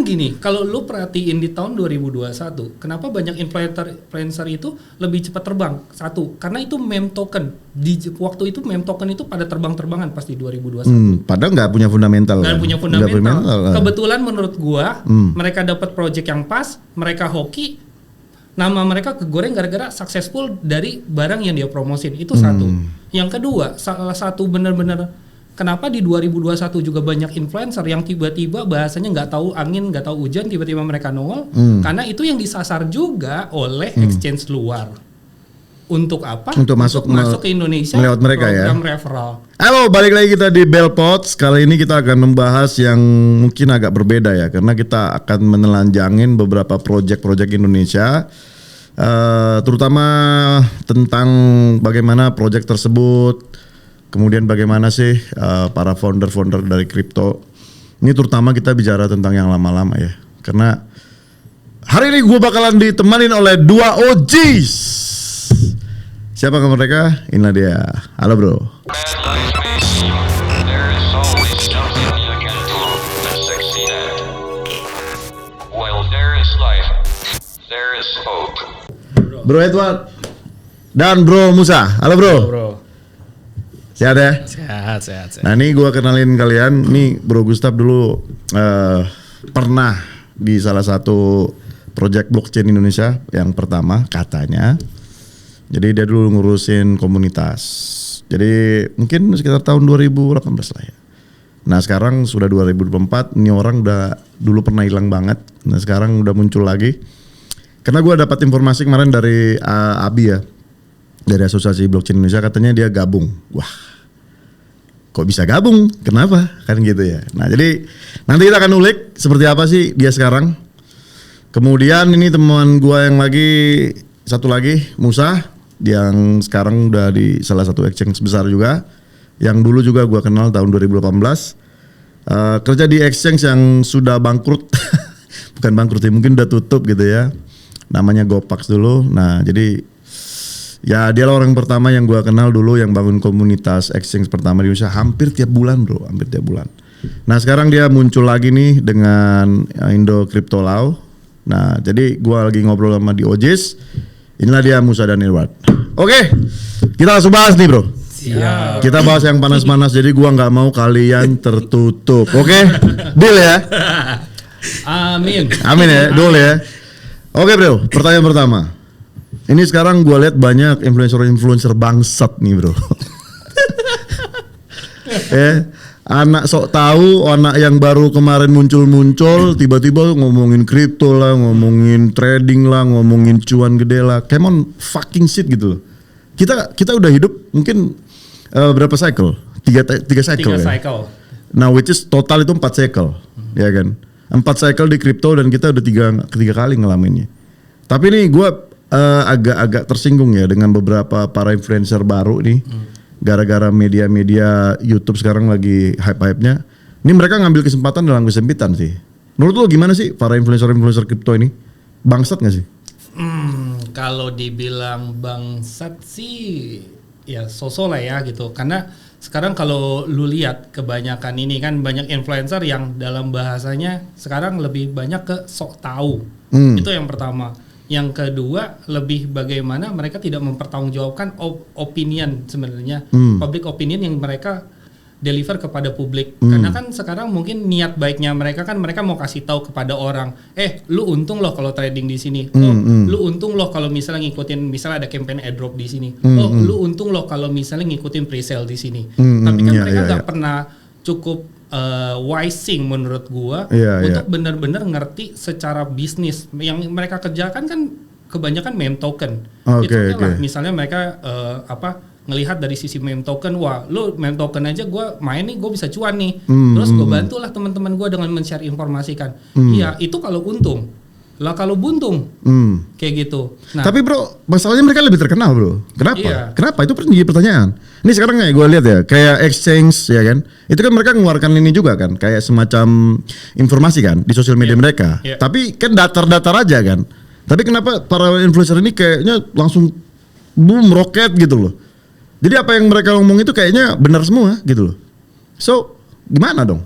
gini, kalau lu perhatiin di tahun 2021, kenapa banyak influencer itu lebih cepat terbang? Satu, karena itu meme token. Di waktu itu meme token itu pada terbang-terbangan pas di 2021. Padahal nggak punya fundamental. Nggak punya fundamental. Kebetulan menurut gua, mereka dapat project yang pas, mereka hoki, nama mereka kegoreng gara-gara successful dari barang yang dia promosin. Itu satu. Yang kedua, salah satu benar-benar kenapa di 2021 juga banyak influencer yang tiba-tiba bahasanya nggak tahu angin, nggak tahu hujan, tiba-tiba mereka nongol, karena itu yang disasar juga oleh exchange luar. Untuk apa? Untuk masuk ke Indonesia lewat mereka program ya. referral. Halo, balik lagi kita di Bellpods. Kali ini kita akan membahas yang mungkin agak berbeda ya, karena kita akan menelanjangin beberapa project-project Indonesia, terutama tentang bagaimana project tersebut. Kemudian bagaimana sih para founder-founder dari kripto. Ini terutama kita bicara tentang yang lama-lama ya. Karena hari ini gue bakalan ditemanin oleh dua OGs. Siapa mereka? Inilah dia. Halo bro. Bro Edward dan Bro Musa. Halo bro. Halo bro. Sehat ya? Sehat. Nah ini gue kenalin kalian, nih Bro Gustaf dulu pernah di salah satu project blockchain Indonesia yang pertama katanya. Jadi dia dulu ngurusin komunitas. Jadi mungkin sekitar tahun 2018 lah ya. Nah sekarang sudah 2024, ini orang udah dulu pernah hilang banget. Nah sekarang udah muncul lagi. Karena gue dapat informasi kemarin dari Abi ya. Dari Asosiasi Blockchain Indonesia katanya dia gabung. Wah, kok bisa gabung? Kenapa? Kan gitu ya. Nah jadi nanti kita akan ulik seperti apa sih dia sekarang. Kemudian ini teman gua yang satu lagi Musa, yang sekarang udah di salah satu exchange besar juga. Yang dulu juga gua kenal tahun 2018. Kerja di exchange yang sudah bangkrut. Bukan bangkrut ya, mungkin udah tutup gitu ya. Namanya Gopax dulu. Nah jadi ya dia orang pertama yang gua kenal dulu yang bangun komunitas exchange pertama di Indonesia hampir tiap bulan bro, hampir tiap bulan. Nah sekarang dia muncul lagi nih dengan Indo Crypto Law. Nah jadi gua lagi ngobrol sama di OJs. Inilah dia Musa dan Edward. Oke, kita langsung bahas nih bro. Siap. Kita bahas yang panas-panas, jadi gua nggak mau kalian tertutup. Oke, deal ya. Amin ya, deal ya. Oke bro, pertanyaan pertama. Ini sekarang gue lihat banyak influencer bangsat nih bro. Anak sok tahu, anak yang baru kemarin muncul, tiba-tiba ngomongin kripto lah, ngomongin trading lah, ngomongin cuan gede lah. Come on fucking shit gitu loh. Kita udah hidup mungkin berapa cycle? Tiga cycle. 3 ya? cycle. Nah which is total itu 4 cycle, ya kan? 4 cycle di kripto dan kita udah tiga kali ngalaminnya. Tapi nih gue agak tersinggung ya dengan beberapa para influencer baru nih. Gara-gara media-media YouTube sekarang lagi hype-hype-nya. Ini mereka ngambil kesempatan dalam kesempitan sih. Menurut lo gimana sih para influencer kripto ini? Bangsat gak sih? Kalau dibilang bangsat sih ya so-so lah ya gitu. Karena sekarang kalau lu lihat kebanyakan ini kan banyak influencer yang dalam bahasanya sekarang lebih banyak ke sok tahu. Itu yang pertama. Yang kedua, lebih bagaimana mereka tidak mempertanggungjawabkan opinion sebenarnya, public opinion yang mereka deliver kepada publik. Karena kan sekarang mungkin niat baiknya mereka kan mereka mau kasih tahu kepada orang, lu untung loh kalau trading di sini. Lu untung loh kalau misalnya ngikutin misalnya ada campaign airdrop di sini. Lu untung loh kalau misalnya ngikutin pre-sale di sini. Tapi kan mereka nggak pernah cukup wising menurut gua untuk benar-benar ngerti secara bisnis. Yang mereka kerjakan kan kebanyakan meme token. Lah misalnya mereka ngelihat dari sisi meme token, wah lu meme token aja gua main nih gua bisa cuan nih. Terus gua bantulah teman-teman gua dengan men-share informasikan. Iya, itu kalau untung. Lah kalau buntung kayak gitu. Nah, tapi bro, masalahnya mereka lebih terkenal bro. Kenapa? Iya. Kenapa? Itu jadi pertanyaan. Ini sekarang kayak gue lihat ya, kayak exchange ya kan. Itu kan mereka mengeluarkan ini juga kan, kayak semacam informasi kan di sosial media mereka. Tapi kan datar-datar aja kan. Tapi kenapa para influencer ini kayaknya langsung boom roket gitu loh. Jadi apa yang mereka ngomong itu kayaknya benar semua gitu loh. So gimana dong?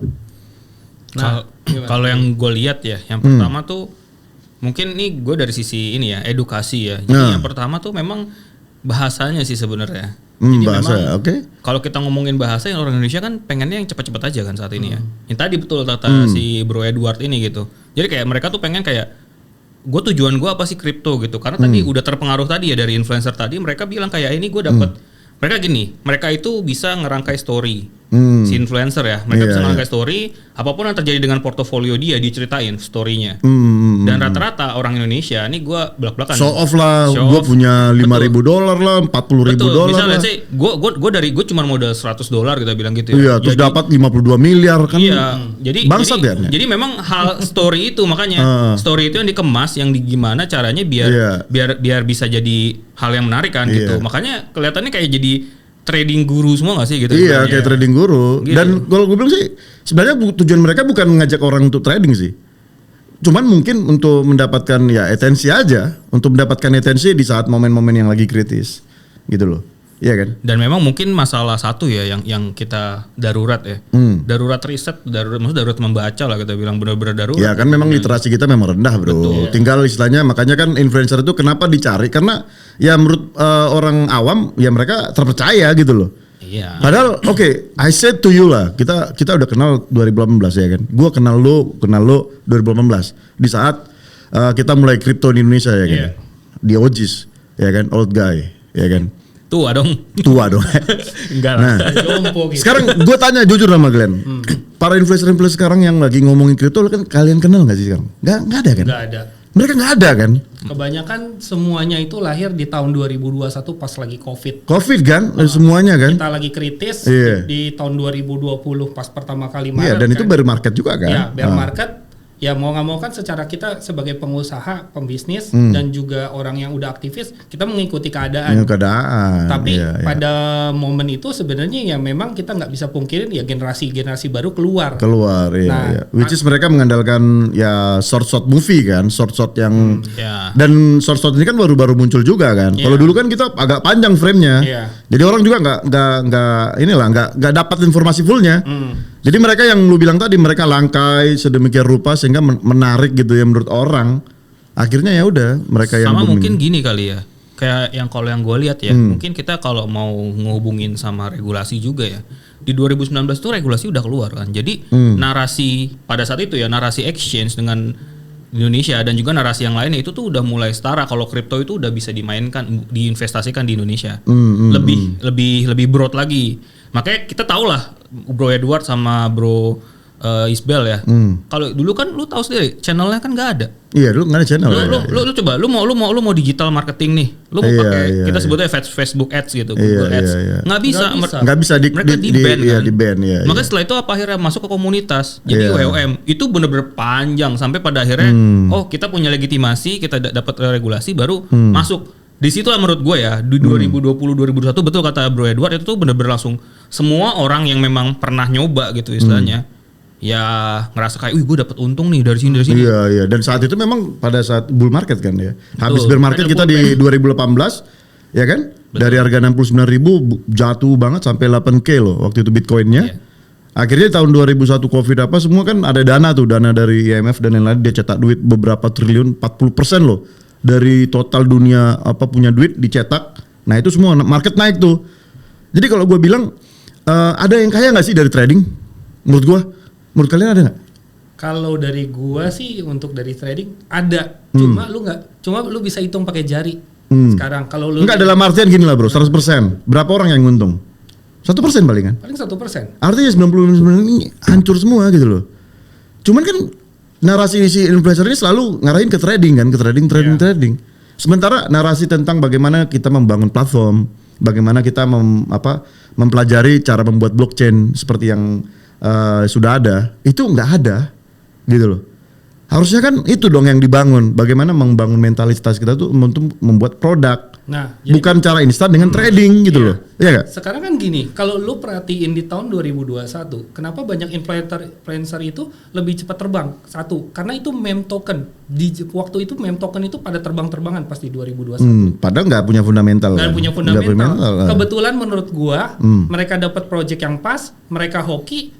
Nah, Kalau yang gue lihat ya, yang pertama tuh mungkin nih gue dari sisi ini ya, edukasi ya. Jadi yang pertama tuh memang bahasanya sih sebenarnya. Jadi bahasa, memang oke. kalau kita ngomongin bahasa, yang orang Indonesia kan pengennya yang cepat-cepat aja kan saat ini ya. Yang tadi betul kata si Bro Edward ini gitu. Jadi kayak mereka tuh pengen kayak gue tujuan gue apa sih kripto gitu. Karena tadi udah terpengaruh tadi ya dari influencer tadi, mereka bilang kayak ini gue dapat mereka gini, mereka itu bisa ngerangkai story. Si influencer ya, mereka bisa ngerangkai story, apapun yang terjadi dengan portofolio dia diceritain story-nya. Dan rata-rata orang Indonesia, ini gue belak-belakan. Show off lah, gue punya $5.000 lah, $40.000 Misalnya lah. sih, gue cuma modal $100 kita bilang gitu ya. Iya, terus dapat 52 miliar kan. Iya, bangsat ya. Jadi memang hal story itu makanya story itu yang dikemas, yang gimana caranya biar bisa jadi hal yang menarik kan gitu. Makanya kelihatannya kayak jadi trading guru semua gak sih gitu? Iya, kayak trading guru. Gitu. Dan kalau gue bilang sih, sebenarnya tujuan mereka bukan ngajak orang untuk trading sih. Cuman mungkin untuk mendapatkan ya atensi aja, untuk mendapatkan atensi di saat momen-momen yang lagi kritis, gitu loh. Iya kan? Dan memang mungkin masalah satu ya yang kita darurat ya. Darurat riset, maksudnya darurat membaca lah kita bilang, benar-benar darurat. Ya kan memang literasi kita memang rendah, Bro. Betul. Tinggal istilahnya, makanya kan influencer itu kenapa dicari, karena ya menurut orang awam ya mereka terpercaya gitu loh. Iya. Padahal oke, I said to you lah, kita udah kenal 2018 ya kan. Gua kenal lo 2018 di saat kita mulai kripto di Indonesia ya kan. Di OGs ya kan, old guy ya kan. Tua dong. Enggak lah. Nah, gitu. Sekarang gue tanya jujur sama Glenn, para influencer-influencer sekarang yang lagi ngomongin kripto, kan kalian kenal nggak sih sekarang? Nggak ada kan? Nggak ada. Mereka nggak ada kan? Kebanyakan semuanya itu lahir di tahun 2021 pas lagi COVID. COVID kan, semuanya kan? Kita lagi kritis di tahun 2020 pas pertama kali Maret. Iya, dan itu bear market juga kan? Iya, bear market. Ya mau nggak mau kan secara kita sebagai pengusaha, pembisnis dan juga orang yang udah aktivis, kita mengikuti keadaan. Tapi pada momen itu sebenarnya ya memang kita nggak bisa pungkirin ya generasi baru keluar. Iya. Which is mereka mengandalkan ya short movie kan, short yang dan short ini kan baru muncul juga kan. Kalau dulu kan kita agak panjang frame-nya. Jadi orang juga nggak dapat informasi fullnya. Jadi mereka yang lu bilang tadi, mereka langkai sedemikian rupa sehingga menarik gitu ya menurut orang. Akhirnya ya udah mereka yang sama mungkin gini kali ya. Kayak yang kalau yang gue lihat ya, mungkin kita kalau mau ngehubungin sama regulasi juga ya. Di 2019 tuh regulasi udah keluar kan. Jadi narasi pada saat itu ya, narasi exchange dengan Indonesia dan juga narasi yang lainnya itu tuh udah mulai setara. Kalau kripto itu udah bisa dimainkan, diinvestasikan di Indonesia. Lebih broad lagi. Makanya kita tahu lah Bro Edward sama Bro Isbel ya. Kalau dulu kan lu tahu sendiri channelnya kan nggak ada. Iya, dulu nggak ada channel. Lu coba lu mau digital marketing nih. Lu mau pakai kita sebutnya Facebook Ads gitu, Google Ads. Nggak bisa mereka di ban kan. Makanya setelah itu apa akhirnya masuk ke komunitas. Jadi WOM itu bener-bener panjang sampai pada akhirnya kita punya legitimasi, kita dapat regulasi baru masuk. Di situ lah menurut gue ya di 2020-2021 betul kata Bro Edward, itu tuh bener-bener langsung semua orang yang memang pernah nyoba gitu istilahnya ya ngerasa kayak gue dapat untung nih dari sini. Iya. Dan saat itu memang pada saat bull market kan ya. Habis bear market kita di 2018 ya kan. Betul. Dari harga 69.000 jatuh banget sampai 8K loh waktu itu Bitcoinnya. Akhirnya tahun 2001 Covid apa semua kan ada dana dari IMF dan lain-lain, dia cetak duit beberapa triliun, 40% loh. Dari total dunia punya duit dicetak. Nah itu semua market naik tuh. Jadi kalau gue bilang ada yang kaya nggak sih dari trading? Menurut kalian ada nggak? Kalau dari gue sih untuk dari trading ada. Cuma lu bisa hitung pakai jari. Sekarang kalau lu nggak, dalam artian gini lah bro, 100%. Berapa orang yang untung? 1% palingan. Paling 1%. Artinya 99 ini hancur semua gitu loh. Cuman kan narasi si influencer ini selalu ngarahin ke trading kan, ke trading. Sementara narasi tentang bagaimana kita membangun platform, bagaimana kita mempelajari cara membuat blockchain seperti yang sudah ada, itu nggak ada, gitu loh. Harusnya kan itu dong yang dibangun, bagaimana membangun mentalitas kita tuh untuk membuat produk. Nah, bukan cara instan dengan trading gitu loh. Iya gak? Sekarang kan gini, kalau lu perhatiin di tahun 2021, kenapa banyak influencer itu lebih cepat terbang? Satu, karena itu meme token. Di waktu itu meme token itu pada terbang-terbangan pas di 2021. Padahal nggak punya fundamental. Nggak punya fundamental. Kebetulan menurut gua, mereka dapat project yang pas, mereka hoki,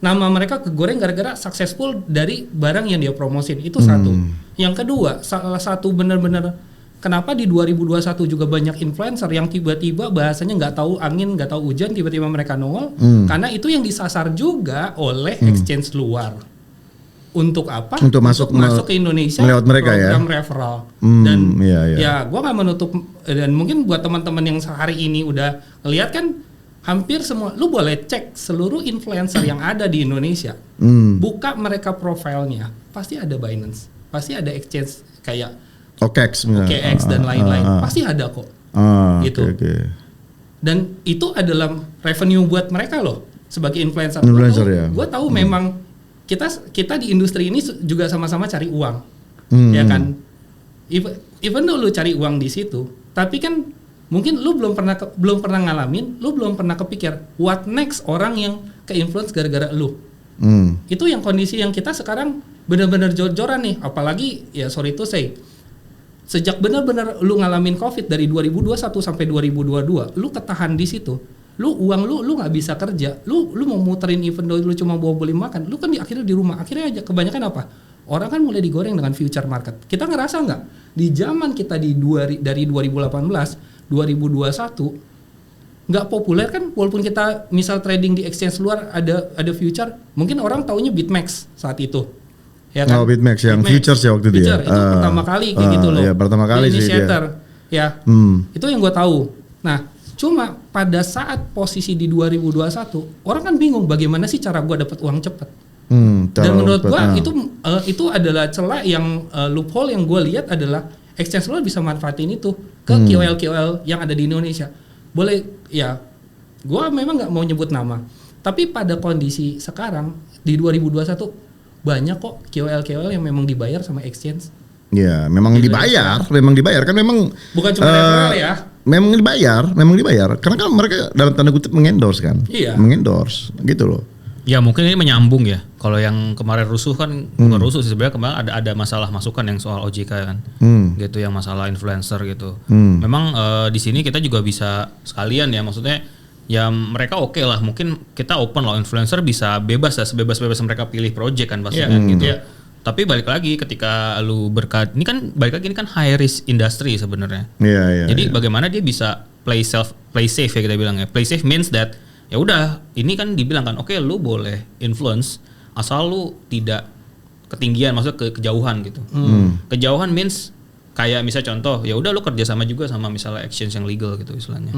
nama mereka kegoreng gara-gara successful dari barang yang dia promosin. Itu satu. Yang kedua, salah satu benar-benar kenapa di 2021 juga banyak influencer yang tiba-tiba bahasanya nggak tahu angin, nggak tahu hujan, tiba-tiba mereka nongol. Karena itu yang disasar juga oleh exchange luar. Untuk apa? Untuk masuk ke Indonesia lewat mereka program ya. referral. Dan iya. ya gue nggak menutup, dan mungkin buat teman-teman yang hari ini udah lihat kan hampir semua, lu boleh cek seluruh influencer yang ada di Indonesia, buka mereka profilnya, pasti ada Binance, pasti ada exchange kayak OKX dan lain-lain, pasti ada kok, gitu. Okay. Dan itu adalah revenue buat mereka loh sebagai influencer. Gue tahu memang kita di industri ini juga sama-sama cari uang, ya kan? Even though lu cari uang di situ, tapi kan mungkin lu belum pernah ngalamin, lu belum pernah kepikir what next orang yang ke-influence gara-gara lu. Itu yang kondisi yang kita sekarang benar-benar jor-joran nih, apalagi ya sorry to say, sejak benar-benar lu ngalamin COVID dari 2021 sampai 2022, lu ketahan di situ. Uang lu nggak bisa kerja, lu mau muterin even though lu cuma bawa beli makan, lu kan akhirnya di rumah. Akhirnya aja kebanyakan apa? Orang kan mulai digoreng dengan future market. Kita ngerasa nggak di zaman kita dari 2018 2021 nggak populer kan, walaupun kita misal trading di exchange luar ada future, mungkin orang taunya BitMEX saat itu, ya kan? BitMEX yang futures ya waktu itu ya. Itu pertama kali kayak gitu loh. Iya, pertama kali sih dia. Ya, itu yang gue tahu. Nah, cuma pada saat posisi di 2021 orang kan bingung bagaimana sih cara gue dapat uang cepat. Dan menurut gue itu adalah celah yang loophole yang gue lihat adalah exchange luar bisa manfaatin itu ke KOL yang ada di Indonesia. Boleh ya, gue memang nggak mau nyebut nama, tapi pada kondisi sekarang di 2021 banyak kok KOL yang memang dibayar sama exchange. Ya, memang dibayar kan memang bukan cuma referral ya. Memang dibayar karena kan mereka dalam tanda kutip mengendorse kan. Iya. Mengendorse gitu loh. Ya mungkin ini menyambung ya. Kalau yang kemarin rusuh kan bukan rusuh sih, sebenarnya kemarin ada masalah masukan yang soal OJK kan, gitu, yang masalah influencer gitu. Memang di sini kita juga bisa sekalian ya, maksudnya ya mereka oke lah, mungkin kita open loh, influencer bisa bebas ya, sebebas-bebas mereka pilih project kan pasti kan gitu. Tapi balik lagi ketika lu ini kan high risk industry sebenarnya. Jadi bagaimana dia bisa play safe ya kita bilang ya. Play safe means that ya udah, ini kan dibilang kan, oke, lu boleh influence asal lu tidak ketinggian, maksudnya kejauhan gitu. Kejauhan means kayak misalnya contoh, ya udah lu kerja sama juga sama misalnya exchange yang legal gitu istilahnya.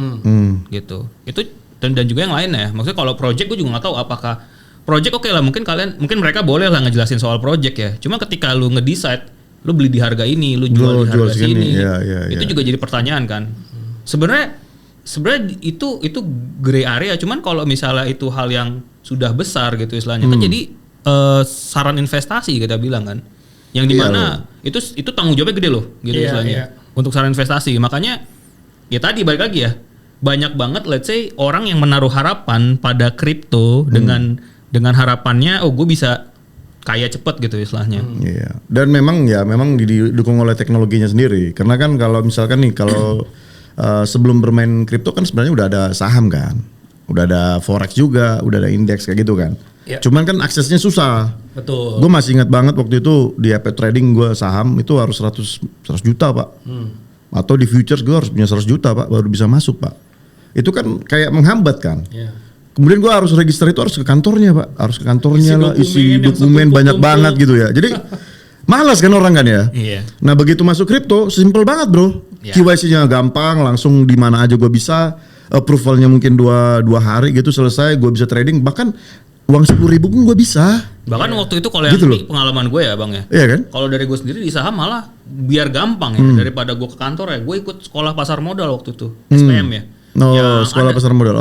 Gitu. Itu dan juga yang lain ya. Maksudnya kalau project gue juga nggak tahu apakah project oke lah, mungkin mereka boleh lah ngejelasin soal project ya. Cuma ketika lu nge-decide lu beli di harga ini, lu jual di harga sini, itu juga jadi pertanyaan kan. Sebenarnya itu gray area, cuman kalau misalnya itu hal yang sudah besar gitu istilahnya kan jadi saran investasi kita bilang kan, yang dimana itu tanggung jawabnya gede loh gitu istilahnya untuk saran investasi. Makanya ya tadi balik lagi ya, banyak banget let's say orang yang menaruh harapan pada kripto dengan harapannya gue bisa kaya cepet gitu istilahnya. Dan memang didukung oleh teknologinya sendiri, karena kan kalau misalkan nih kalau sebelum bermain kripto kan sebenarnya udah ada saham kan, udah ada forex juga, udah ada indeks kayak gitu kan. Cuman kan aksesnya susah. Betul. Gue masih ingat banget waktu itu di AP Trading gue saham itu harus 100 juta pak. Atau di futures gue harus punya 100 juta pak baru bisa masuk pak. Itu kan kayak menghambat kan. Kemudian gue harus register itu harus ke kantornya pak, harus ke kantornya isi dokumen banyak banget gitu ya. Jadi malas kan orang kan ya. Nah begitu masuk kripto simpel banget bro. KYC-nya gampang, langsung di mana aja gue bisa, approval-nya mungkin 2 hari gitu selesai, gue bisa trading, bahkan uang 10.000 pun gue bisa. Bahkan waktu itu kalau yang ini pengalaman gue ya bang ya. Iya kan? Kalau dari gue sendiri di saham malah biar gampang ya, daripada gue ke kantor ya, gue ikut sekolah pasar modal waktu itu, SPM ya. Sekolah pasar modal.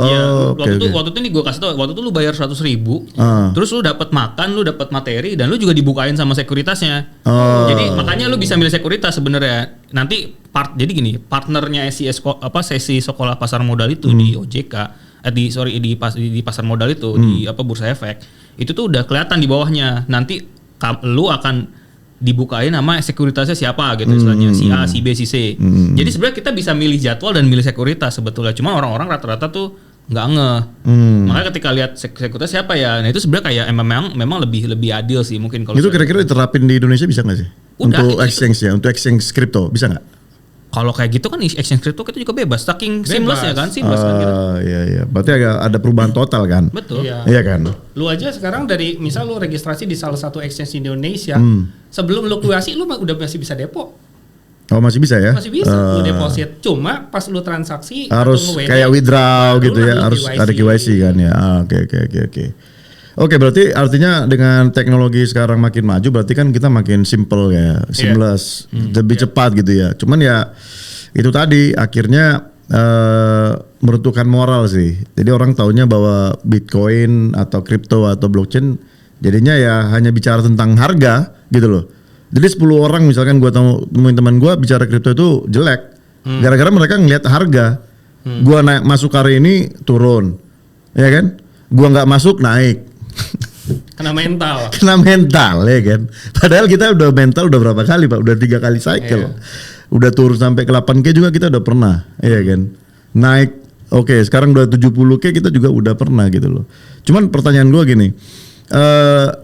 Waktu itu nih gue kasih tau, waktu itu lu bayar 100.000, terus lu dapat makan, lu dapat materi, dan lu juga dibukain sama sekuritasnya. Jadi makanya lu bisa milih sekuritas sebenarnya. Nanti jadi gini, partnernya sesi sekolah pasar modal itu di OJK, di pasar modal itu di Bursa Efek, itu tuh udah kelihatan di bawahnya. Nanti lu akan dibukain nama sekuritasnya siapa gitu istilahnya, si A, si B, si C. Jadi sebenarnya kita bisa milih jadwal dan milih sekuritas sebetulnya. Cuma orang-orang rata-rata tuh nggak ngeh. Makanya ketika lihat sekutnya siapa ya, nah itu sebenarnya kayak memang lebih adil sih mungkin kalau itu kira-kira diterapin di Indonesia bisa nggak sih? Udah, untuk exchange ya, untuk exchange crypto bisa nggak? kalau kayak gitu kan exchange crypto kita juga bebas, saking seamless ya kan, seamless kan gitu. Iya. Berarti agak ada perubahan total kan? Betul. Iya kan? Lu aja sekarang dari misal lu registrasi di salah satu exchange di Indonesia, sebelum lu KYC lu udah masih bisa depo. Oh masih bisa ya? Masih bisa lu deposit. Cuma pas lu transaksi harus kayak withdraw gitu ya, harus ada KYC kan ya. Oke. Oke, berarti artinya dengan teknologi sekarang makin maju, berarti kan kita makin simple ya, seamless, lebih cepat gitu ya. Cuman ya itu tadi akhirnya meruntuhkan moral sih. Jadi orang taunya bahwa Bitcoin atau kripto atau blockchain jadinya ya hanya bicara tentang harga gitu loh. Jadi 10 orang misalkan gua temuin teman gua bicara kripto itu jelek. Gara-gara mereka ngelihat harga. Gua masuk hari ini turun. Ya kan? Gua nggak masuk naik. Kena mental. Kena mental ya kan. Padahal kita udah mental udah berapa kali Pak? Udah 3 kali cycle. Udah turun sampai ke 8K juga kita udah pernah, ya kan. Naik, oke, sekarang udah 70K kita juga udah pernah gitu loh. Cuman pertanyaan gua gini,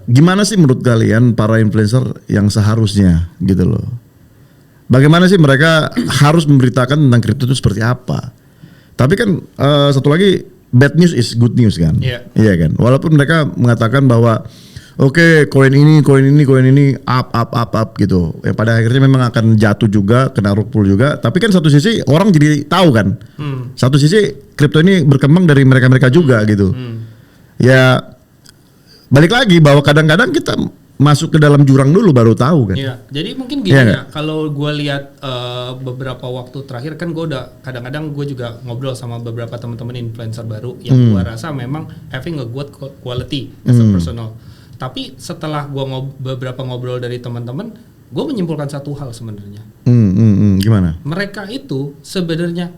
gimana sih menurut kalian para influencer yang seharusnya gitu loh? Bagaimana sih mereka harus memberitakan tentang kripto itu seperti apa? Tapi kan satu lagi, bad news is good news kan? Iya kan. Walaupun mereka mengatakan bahwa oke, koin ini up gitu. Yang pada akhirnya memang akan jatuh juga, kena rug pull juga. Tapi kan satu sisi orang jadi tahu kan. Satu sisi kripto ini berkembang dari mereka-mereka juga gitu. Ya balik lagi bahwa kadang-kadang kita masuk ke dalam jurang dulu baru tahu kan. Iya, jadi mungkin gini ya, kalau gue lihat beberapa waktu terakhir kan gue udah kadang-kadang gue juga ngobrol sama beberapa teman-teman influencer baru yang gue rasa memang having a good quality as a personal. Tapi setelah gue beberapa ngobrol dari teman-teman, gue menyimpulkan satu hal sebenarnya. Gimana? Mereka itu sebenarnya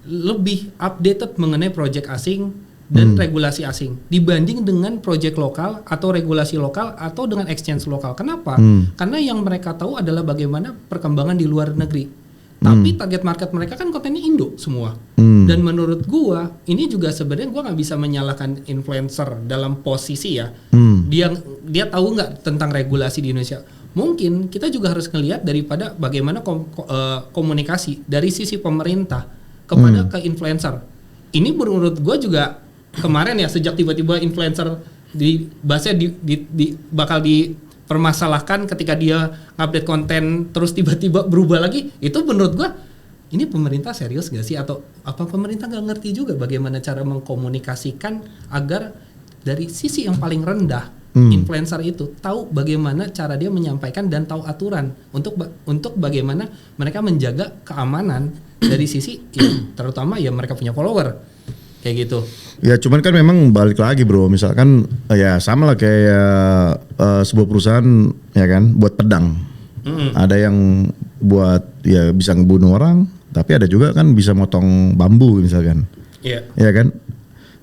lebih updated mengenai project asing dan regulasi asing dibanding dengan project lokal atau regulasi lokal atau dengan exchange lokal. Kenapa? Karena yang mereka tahu adalah bagaimana perkembangan di luar negeri. Tapi target market mereka kan kontennya Indo semua. Dan menurut gua ini juga sebenarnya gua nggak bisa menyalahkan influencer dalam posisi ya. Dia tahu nggak tentang regulasi di Indonesia. Mungkin kita juga harus ngelihat daripada bagaimana komunikasi dari sisi pemerintah kepada ke influencer. Ini menurut gua juga kemarin ya, sejak tiba-tiba influencer bakal dipermasalahkan ketika dia update konten terus tiba-tiba berubah lagi, itu menurut gua ini pemerintah serius gak sih, atau apa pemerintah gak ngerti juga bagaimana cara mengkomunikasikan agar dari sisi yang paling rendah influencer itu tahu bagaimana cara dia menyampaikan dan tahu aturan untuk bagaimana mereka menjaga keamanan dari sisi ya, terutama ya mereka punya follower. Kayak gitu. Ya cuman kan memang balik lagi bro, misalkan ya sama lah kayak sebuah perusahaan ya kan buat pedang. Ada yang buat ya bisa ngebunuh orang, tapi ada juga kan bisa motong bambu misalkan. Iya. Ya kan?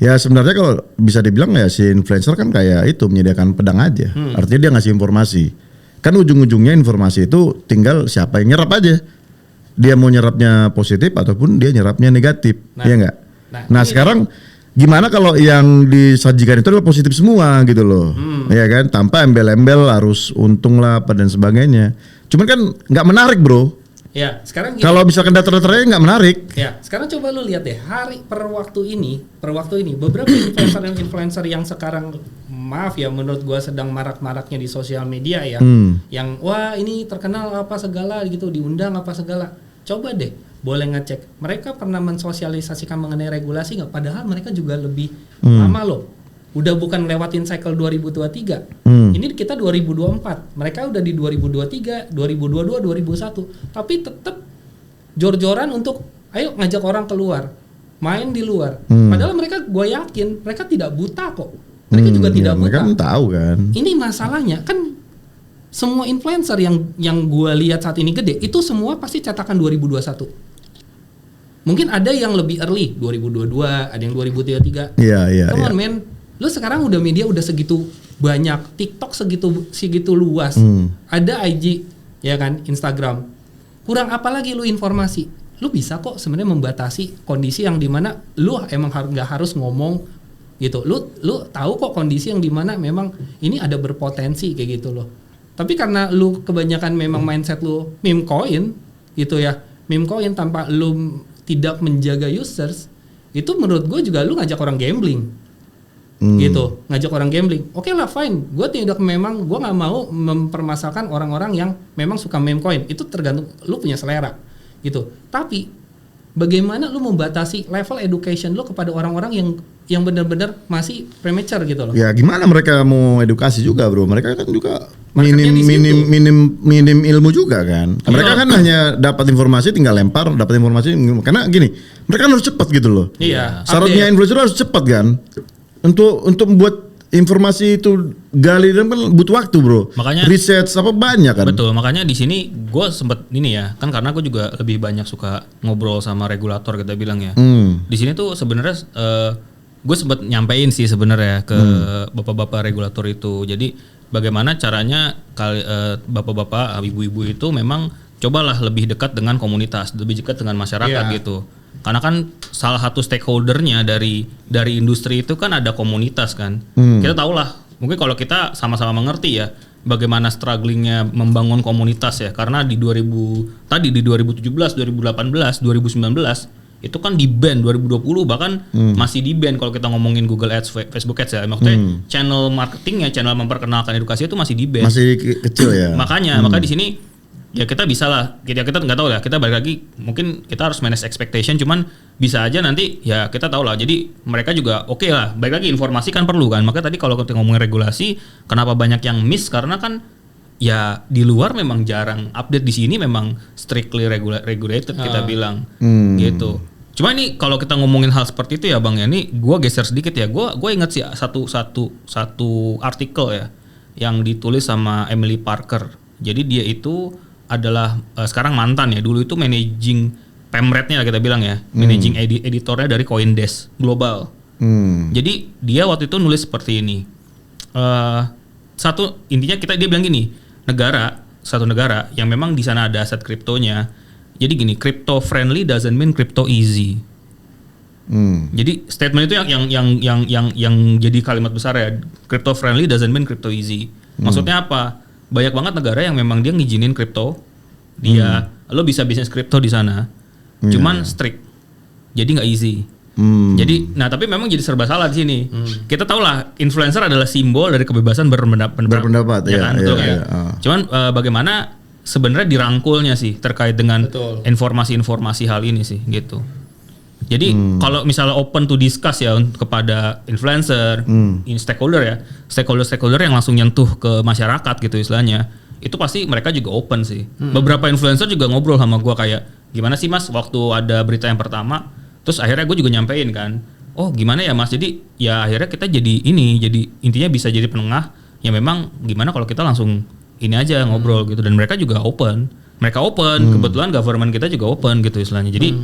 Ya sebenarnya kalau bisa dibilang ya si influencer kan kayak itu menyediakan pedang aja. Artinya dia ngasih informasi. Kan ujung-ujungnya informasi itu tinggal siapa yang nyerap aja. Dia mau nyerapnya positif ataupun dia nyerapnya negatif. Iya enggak? Nah sekarang gimana kalau yang disajikan itu adalah positif semua gitu loh, ya kan, tanpa embel-embel harus untung lah dan sebagainya. Cuman kan nggak menarik bro. Ya sekarang kalau misalkan data-datanya nggak menarik. Ya sekarang coba lu lihat deh per waktu ini beberapa influencer yang sekarang maaf ya menurut gua sedang marak-maraknya di sosial media ya, yang wah ini terkenal apa segala gitu, diundang apa segala. Coba deh, boleh ngecek mereka pernah mensosialisasikan mengenai regulasi nggak? Padahal mereka juga lebih lama loh. Udah bukan lewatin cycle 2023. Ini kita 2024. Mereka udah di 2023, 2022, 2021. Tapi tetap jor-joran untuk ayo ngajak orang keluar, main di luar. Padahal mereka, gue yakin mereka tidak buta kok. Mereka juga tidak buta. Mereka kan tahu kan. Ini masalahnya kan. Semua influencer yang gue lihat saat ini gede itu semua pasti cetakan 2021. Mungkin ada yang lebih early 2022, ada yang 2033. Iya. Come on man, lu sekarang udah media udah segitu banyak, TikTok segitu luas, ada IG ya kan, Instagram. Kurang apa lagi lu informasi? lu bisa kok sebenarnya membatasi kondisi yang dimana lu emang nggak harus ngomong gitu. Lu tahu kok kondisi yang dimana memang ini ada berpotensi kayak gitu loh. Tapi karena lu kebanyakan memang mindset lu meme coin gitu ya, meme coin tanpa lu tidak menjaga users, itu menurut gue juga lu ngajak orang gambling. Gitu, ngajak orang gambling. Oke lah, fine. Gue nggak mau mempermasalahkan orang-orang yang memang suka meme coin. Itu tergantung lu punya selera, gitu. Tapi bagaimana lu membatasi level education lu kepada orang-orang yang benar-benar masih premature gitu loh? Ya gimana mereka mau edukasi juga bro? Mereka kan juga minim ilmu juga kan. Mereka kan hanya dapat informasi tinggal lempar, dapat informasi karena gini, mereka kan harus cepat gitu loh. Iya. Syaratnya influencer harus cepat kan. Untuk membuat informasi itu gali dan kan butuh waktu bro. Makanya riset apa banyak kan. Betul, makanya di sini gue sempet ini ya, kan karena gue juga lebih banyak suka ngobrol sama regulator kita bilang ya. Di sini tuh sebenarnya gue sempet nyampein sih sebenarnya ke bapak-bapak regulator itu. Jadi bagaimana caranya bapak-bapak, ibu-ibu itu memang cobalah lebih dekat dengan komunitas, lebih dekat dengan masyarakat gitu. Karena kan salah satu stakeholdernya dari industri itu kan ada komunitas kan. Kita tahu lah, mungkin kalau kita sama-sama mengerti ya bagaimana strugglingnya membangun komunitas ya. Karena di 2017, 2018, 2019 itu kan di ban 2020 bahkan masih di ban kalau kita ngomongin Google Ads, Facebook Ads ya. Maksudnya channel marketingnya, channel memperkenalkan edukasi itu masih di ban. Masih kecil ya. Makanya di sini ya kita bisa lah, kita nggak tahu ya, kita balik lagi mungkin kita harus manage expectation, cuman bisa aja nanti ya kita tahu lah, jadi mereka juga oke lah, balik lagi informasi kan perlu kan, maka tadi kalau kita ngomongin regulasi kenapa banyak yang miss, karena kan ya di luar memang jarang update, di sini memang strictly regulated kita bilang gitu. Cuma ini kalau kita ngomongin hal seperti itu ya Bang ya, ini gue geser sedikit ya, gue inget sih satu artikel ya yang ditulis sama Emily Parker, jadi dia itu adalah sekarang mantan ya, dulu itu managing pemretnya lah kita bilang ya, managing editornya dari CoinDesk Global. Jadi dia waktu itu nulis seperti ini. Intinya dia bilang gini, satu negara yang memang di sana ada aset kriptonya. Jadi gini, crypto friendly doesn't mean crypto easy. Jadi statement itu yang jadi kalimat besar ya, crypto friendly doesn't mean crypto easy. Maksudnya apa? Banyak banget negara yang memang dia ngizinin kripto, lo bisa bisnis kripto di sana, cuman strict, jadi nggak easy. Jadi, tapi memang jadi serba salah di sini. Kita tahu lah, influencer adalah simbol dari kebebasan berpendapat, ya kan, betul ya. Cuman bagaimana sebenarnya dirangkulnya sih terkait dengan informasi-informasi hal ini sih, gitu. Jadi kalau misalnya open to discuss ya kepada influencer, stakeholder yang langsung nyentuh ke masyarakat gitu istilahnya, itu pasti mereka juga open sih. Beberapa influencer juga ngobrol sama gue kayak, gimana sih mas waktu ada berita yang pertama, terus akhirnya gue juga nyampein kan, oh gimana ya mas, jadi ya akhirnya kita jadi intinya bisa jadi penengah, ya memang gimana kalau kita langsung ini aja ngobrol gitu, dan mereka juga open, kebetulan government kita juga open gitu istilahnya, jadi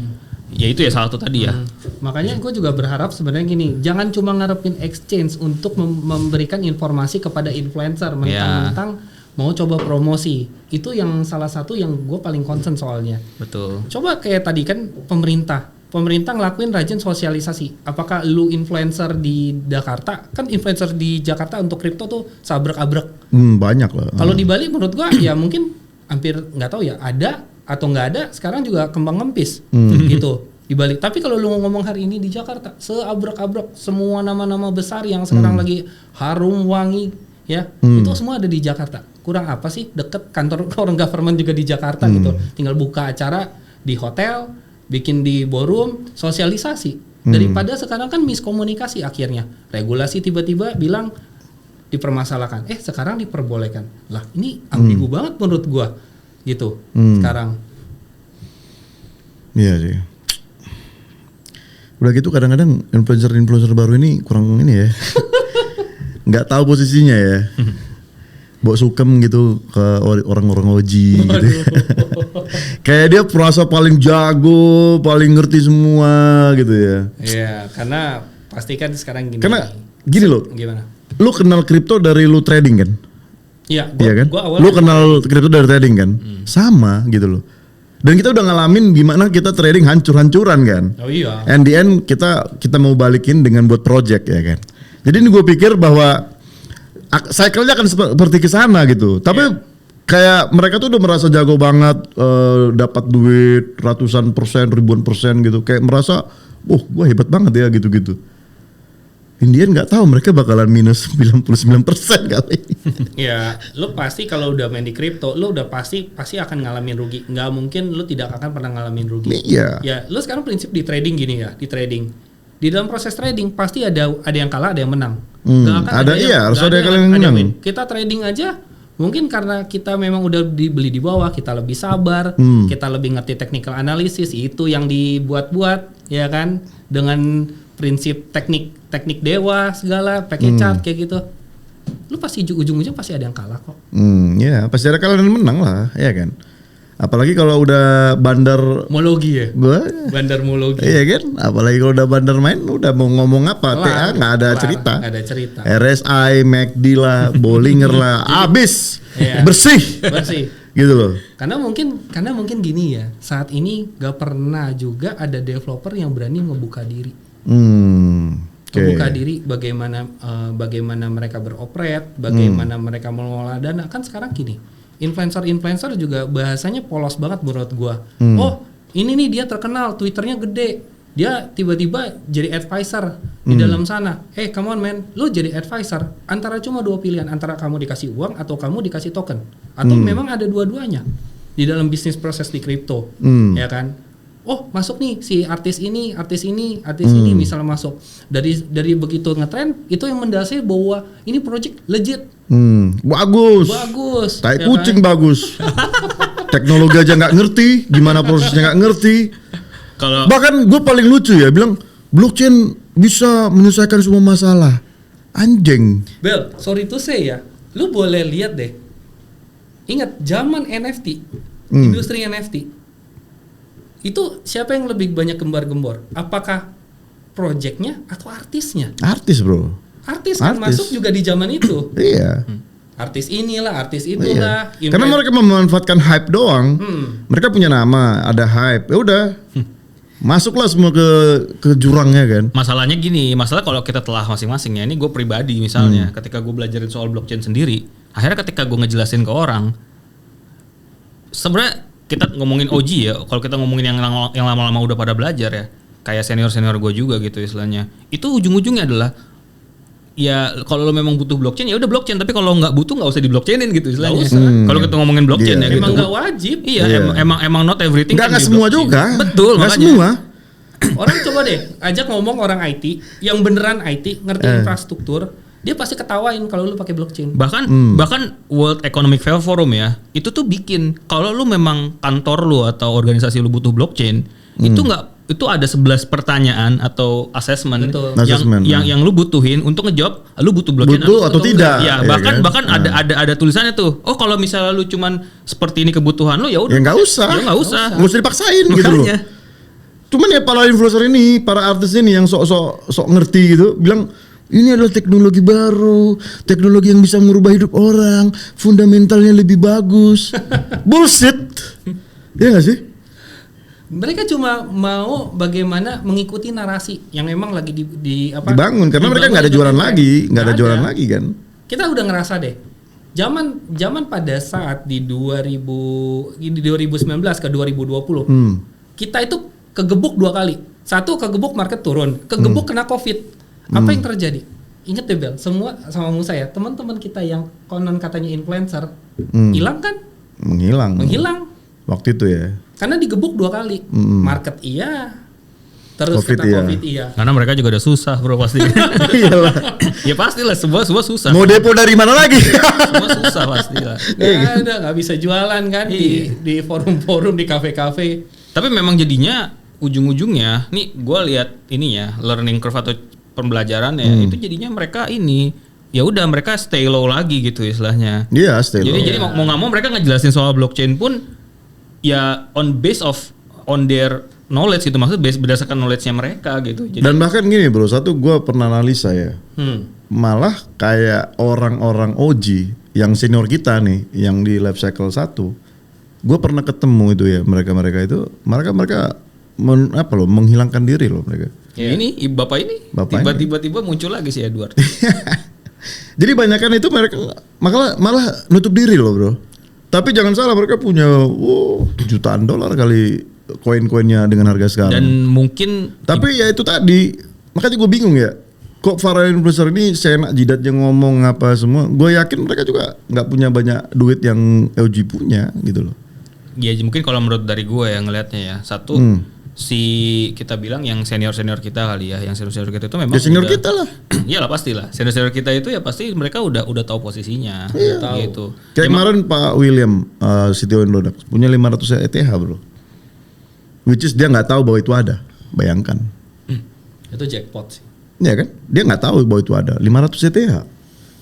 ya itu ya salah satu tadi ya. Makanya gue juga berharap sebenarnya gini, jangan cuma ngarepin exchange untuk memberikan informasi kepada influencer mentang-mentang mau coba promosi. Itu yang salah satu yang gue paling concern soalnya. Betul. Coba kayak tadi kan pemerintah ngelakuin rajin sosialisasi. Apakah lu influencer di Jakarta? Kan influencer di Jakarta untuk kripto tuh sabrek-abrek. Banyak lah. Kalau di Bali menurut gue ya mungkin hampir nggak tahu ya, ada atau nggak ada, sekarang juga kembang ngempis gitu di Bali. Tapi kalau lu ngomong hari ini di Jakarta, seabrek-abrek semua nama-nama besar yang sekarang lagi harum wangi ya, itu semua ada di Jakarta. Kurang apa sih, deket kantor orang government juga di Jakarta gitu. Tinggal buka acara di hotel, bikin di ballroom, sosialisasi. Daripada sekarang kan miskomunikasi akhirnya. Regulasi tiba-tiba bilang dipermasalahkan, sekarang diperbolehkan. Lah ini ambigu banget menurut gua. Gitu sekarang. Iya sih. Udah gitu kadang-kadang influencer baru ini kurang ini ya. Nggak tahu posisinya ya. Bawa sukem gitu ke orang-orang oji gitu. Kayak dia perasa paling jago, paling ngerti semua gitu ya. Iya, karena pastikan sekarang gini. Karena gini loh. Gimana? Lu kenal kripto dari lu trading kan? Iya kan? Lu kenal kripto dari trading kan? Sama gitu loh. Dan kita udah ngalamin gimana kita trading hancur-hancuran kan. Oh iya. And the end kita mau balikin dengan buat project ya kan. Jadi ini gue pikir bahwa cycle-nya akan seperti ke sana gitu. Tapi kayak mereka tuh udah merasa jago banget, dapat duit ratusan persen, ribuan persen gitu. Kayak merasa, gue hebat banget ya gitu-gitu. Indian nggak tahu mereka bakalan minus 99% kali. Ya, lu pasti kalau udah main di kripto, lu udah pasti akan ngalamin rugi. Nggak mungkin lu tidak akan pernah ngalamin rugi. Iya. Ya, lu sekarang prinsip di trading gini ya, di trading. Di dalam proses trading pasti ada yang kalah, ada yang menang. Nggak akan harus ada yang menang. win. Kita trading aja mungkin karena kita memang udah dibeli di bawah, kita lebih sabar, kita lebih ngerti technical analysis, itu yang dibuat-buat ya kan, dengan prinsip teknik dewa segala, pakai chart kayak gitu. Lu pasti ujung-ujung pasti ada yang kalah kok. Ya pasti ada kalah dan menang lah, ya kan. Apalagi kalau udah bandar Mologi ya. Bandar mologi. Iya kan, apalagi kalau udah bandar main, udah mau ngomong apa, TA nggak ada cerita. Nggak ada cerita. RSI, MACD lah, Bollinger lah, abis, Iya. bersih, gitu loh. Karena mungkin gini ya, saat ini gak pernah juga ada developer yang berani ngebuka diri. Membuka diri bagaimana mereka beroperate, bagaimana mereka mengelola dana. Kan sekarang gini, influencer juga bahasanya polos banget menurut gua. Oh, ini nih dia terkenal, Twitternya gede. Dia tiba-tiba jadi advisor di dalam sana. Come on man, lu jadi advisor. Antara cuma 2 pilihan, antara kamu dikasih uang atau kamu dikasih token. Atau memang ada dua-duanya di dalam bisnis proses di kripto, ya kan? Oh, masuk nih si artis ini misalnya masuk. Dari begitu ngetrend, itu yang mendasari bahwa ini project legit. Bagus. Tai ya kucing kan? bagus. Teknologi aja nggak ngerti, gimana prosesnya nggak ngerti. Bahkan gue paling lucu ya, bilang blockchain bisa menyelesaikan semua masalah. Anjing. Bel, sorry to say ya, lu boleh lihat deh. Ingat zaman NFT, industri NFT. Itu siapa yang lebih banyak gembar-gembor? Apakah projectnya atau artisnya? Artis bro. Artis kan masuk juga di zaman itu. Iya. Artis inilah, artis itulah. Iya. Karena mereka memanfaatkan hype doang. Mereka punya nama, ada hype. Ya udah. Masuklah semua ke jurangnya kan. Masalahnya gini, kalau kita telah masing-masing ya, ini gue pribadi misalnya, ketika gue belajarin soal blockchain sendiri, akhirnya ketika gue ngejelasin ke orang, sebenarnya kita ngomongin OG ya, kalau kita ngomongin yang lama-lama udah pada belajar ya, kayak senior gue juga gitu istilahnya, itu ujung-ujungnya adalah ya kalau lo memang butuh blockchain ya udah blockchain, tapi kalau nggak butuh nggak usah di blockchainin gitu istilahnya. Kalau kita ngomongin blockchain ya emang gitu. nggak wajib. Iya. Emang not everything. Nggak semua juga. Betul, nggak makanya. semua. Orang coba deh ajak ngomong orang IT yang beneran IT ngerti infrastruktur, dia pasti ketawain kalau lu pakai blockchain. Bahkan World Economic Forum ya, itu tuh bikin kalau lu memang kantor lu atau organisasi lu butuh blockchain, itu ada 11 pertanyaan atau assessment yang lu butuhin untuk ngejawab lu butuh blockchain atau tidak. Ya, bahkan ada tulisannya tuh. Oh, kalau misalnya lu cuman seperti ini kebutuhan lu ya udah. Ya enggak usah. Enggak usah dipaksain gitu loh. Cuman ya para influencer ini, para artis ini yang sok ngerti gitu bilang ini adalah teknologi baru, teknologi yang bisa merubah hidup orang, fundamentalnya lebih bagus. Bullshit. Ya nggak sih? Mereka cuma mau bagaimana mengikuti narasi yang memang lagi dibangun karena mereka nggak ada jualan lagi, nggak ada jualan lagi kan. Kita udah ngerasa deh. Zaman pada saat di 2019 ke 2020, kita itu kegebuk 2 kali. Satu kegebuk market turun, kegebuk kena Covid. Apa yang terjadi? Ingat deh Bel, semua sama Musa ya, teman-teman kita yang konon katanya influencer, hilang kan? Menghilang. Waktu itu ya. Karena digebuk 2 kali. Market iya. Terus COVID kena Covid iya. Karena mereka juga udah susah bro pasti. Iyalah. Ya pastilah semua susah. Mau depo dari mana lagi? Semua susah pastilah. Nggak bisa jualan kan di forum-forum, di kafe-kafe. Tapi memang jadinya ujung-ujungnya, nih gue lihat ini ya learning curve atau pembelajaran ya, itu jadinya mereka ini ya udah mereka stay low lagi gitu istilahnya. Iya, stay low. Jadi mau nggak mau mereka ngejelasin soal blockchain pun ya on their knowledge gitu, maksudnya berdasarkan knowledge-nya mereka gitu. Jadi, dan bahkan gini bro, satu gue pernah analisa ya, malah kayak orang-orang OG yang senior kita nih, yang di life cycle 1, Gue pernah ketemu itu ya mereka itu menghilangkan diri loh mereka. Ini bapak ini tiba-tiba muncul lagi si Edward. Jadi banyakan itu mereka malah nutup diri loh bro. Tapi jangan salah mereka punya jutaan dolar kali koin-koinnya dengan harga sekarang. Dan mungkin tapi ya itu tadi makanya gue bingung ya. Kok para influencer ini seenak jidatnya ngomong apa semua. Gue yakin mereka juga nggak punya banyak duit yang LG punya gitu loh. Ya mungkin kalau menurut dari gue yang ngelihatnya ya satu si kita bilang yang senior kita kali ya, yang senior kita itu memang ya senior kita lah. Iyalah pastilah senior kita itu ya pasti mereka udah tahu posisinya. Iya. Tahu gitu. Kayak kemarin Pak William CTO Indodax punya 500 ETH bro, which is dia nggak tahu bahwa itu ada. Bayangkan. Itu jackpot sih. Ya kan, dia nggak tahu bahwa itu ada 500 ETH.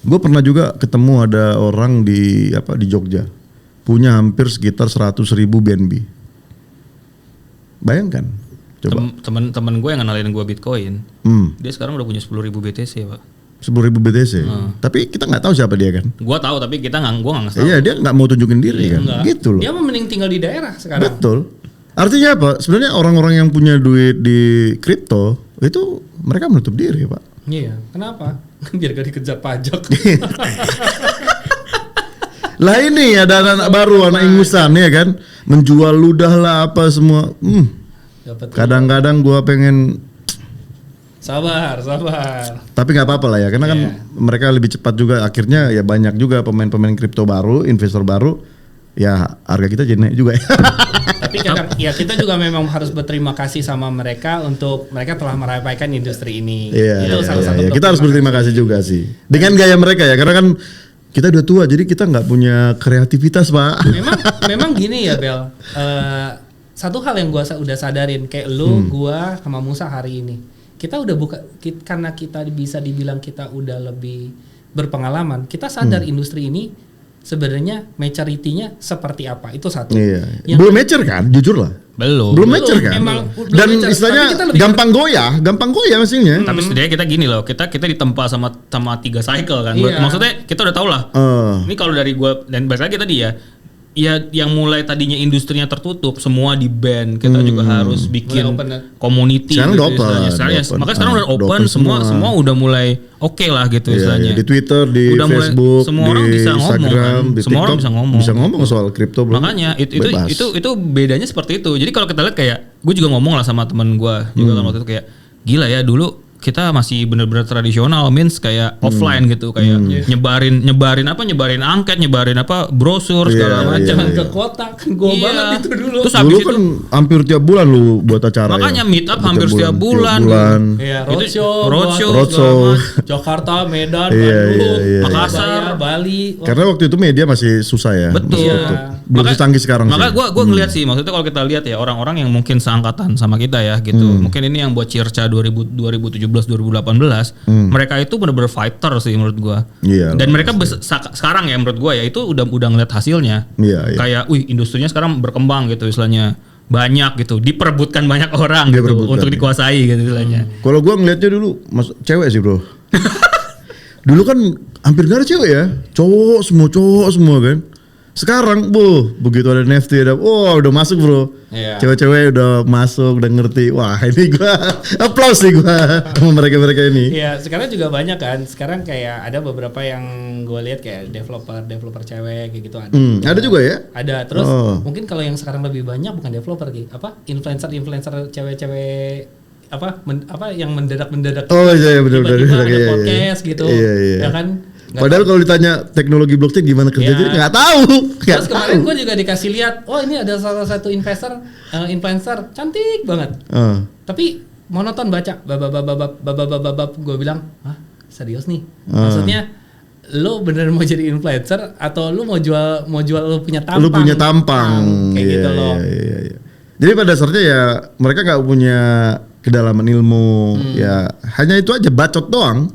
Gue pernah juga ketemu ada orang di Jogja punya hampir sekitar 100.000 BNB. Bayangkan. Coba. Temen gue yang ngenalin gue Bitcoin, dia sekarang udah punya 10.000 BTC pak. 10.000 BTC. Tapi kita nggak tahu siapa dia kan. Gue tahu tapi gue nggak ngasih tahu. Iya dia nggak mau tunjukin diri kan. Enggak. Gitu loh. Dia mending tinggal di daerah sekarang. Betul. Artinya apa? Sebenarnya orang-orang yang punya duit di kripto itu mereka menutup diri pak. Iya. Kenapa? Biar gak dikejar pajak. Lah ini ada anak baru, anak ingusan ya kan, menjual ludah lah apa semua. Kadang-kadang gua pengen sabar. Tapi nggak apa-apa lah ya, karena kan mereka lebih cepat juga. Akhirnya ya banyak juga pemain-pemain kripto baru, investor baru. Ya harga kita jadi naik juga ya. Tapi kadang ya kita juga memang harus berterima kasih sama mereka untuk mereka telah meramaikan industri ini. Itu salah satu. Kita harus berterima kasih juga sih dengan gaya mereka ya, karena kan kita udah tua jadi kita nggak punya kreativitas pak. Memang gini ya Bel. Satu hal yang gua udah sadarin kayak lu, gua sama Musa hari ini. Kita udah karena kita bisa dibilang kita udah lebih berpengalaman. Kita sadar industri ini sebenarnya maturity-nya seperti apa, itu satu. Iya. Belum mature kan, jujur lah. Belum mature kan. Dan istilahnya gampang goyah mesinnya. Tapi setidaknya kita gini loh, kita ditempa sama 3 cycle kan. Iya. Maksudnya kita udah tahu lah. Ini kalau dari gua dan balik lagi tadi ya. Ya yang mulai tadinya industrinya tertutup semua di ban, kita juga harus bikin community sekarang gitu open, istilahnya. Makanya sekarang udah open semua udah mulai oke lah gitu istilahnya. Di Twitter, di udah Facebook, semua orang di bisa Instagram, ngomong, di semua orang TikTok bisa ngomong soal kripto. Makanya itu bedanya seperti itu. Jadi kalau kita lihat kayak gue juga ngomong lah sama teman gue juga kan waktu itu kayak gila ya dulu kita masih benar-benar tradisional, means kayak offline gitu, kayak nyebarin angket, nyebarin brosur segala macam ke kota kan gua banget itu dulu. Terus dulu kan hampir tiap bulan lu buat acara. Makanya meet up hampir setiap bulan. Iya, roadshow, Jakarta, Medan, Bandung, Makassar, Bali. Karena waktu itu media masih susah ya. Betul. Belum secanggih sekarang sih. Maka gue ngeliat sih, maksudnya kalau kita lihat ya orang-orang yang mungkin seangkatan sama kita ya gitu, mungkin ini yang buat Circa 2017 2018 mereka itu benar-benar fighter sih menurut gua. Iya. Dan mereka sekarang ya menurut gua ya itu udah ngeliat hasilnya. Iya. Kayak industrinya sekarang berkembang gitu istilahnya. Banyak gitu, diperebutkan banyak orang gitu untuk dikuasai gitu istilahnya. Kalau gua ngeliatnya dulu cewek sih, Bro. Dulu kan hampir gak ada cewek ya. Cowok semua kan. Sekarang begitu ada NFT udah masuk bro. Yeah. Cewek-cewek udah masuk, udah ngerti. Wah ini gua applause sih gua sama mereka ini. Iya sekarang juga banyak kan. Sekarang kayak ada beberapa yang gue lihat kayak developer cewek kayak gitu ada. Ada juga ya? Ada. Terus mungkin kalau yang sekarang lebih banyak bukan developer gitu, influencer cewek-cewek yang mendadak. Oh iya benar. Ada podcast gitu. Iya. Ya kan. Padahal kalau ditanya teknologi blockchain gimana kerja jadi nggak tahu. Terus kemarin gue juga dikasih lihat, ini ada salah satu influencer cantik banget. Tapi monoton baca, gue bilang, serius nih? Maksudnya, lo bener mau jadi influencer atau lo mau jual lo punya tampang? Lo punya tampang, kayak gitu loh. Iya. Jadi pada dasarnya ya mereka nggak punya kedalaman ilmu, ya hanya itu aja bacot doang.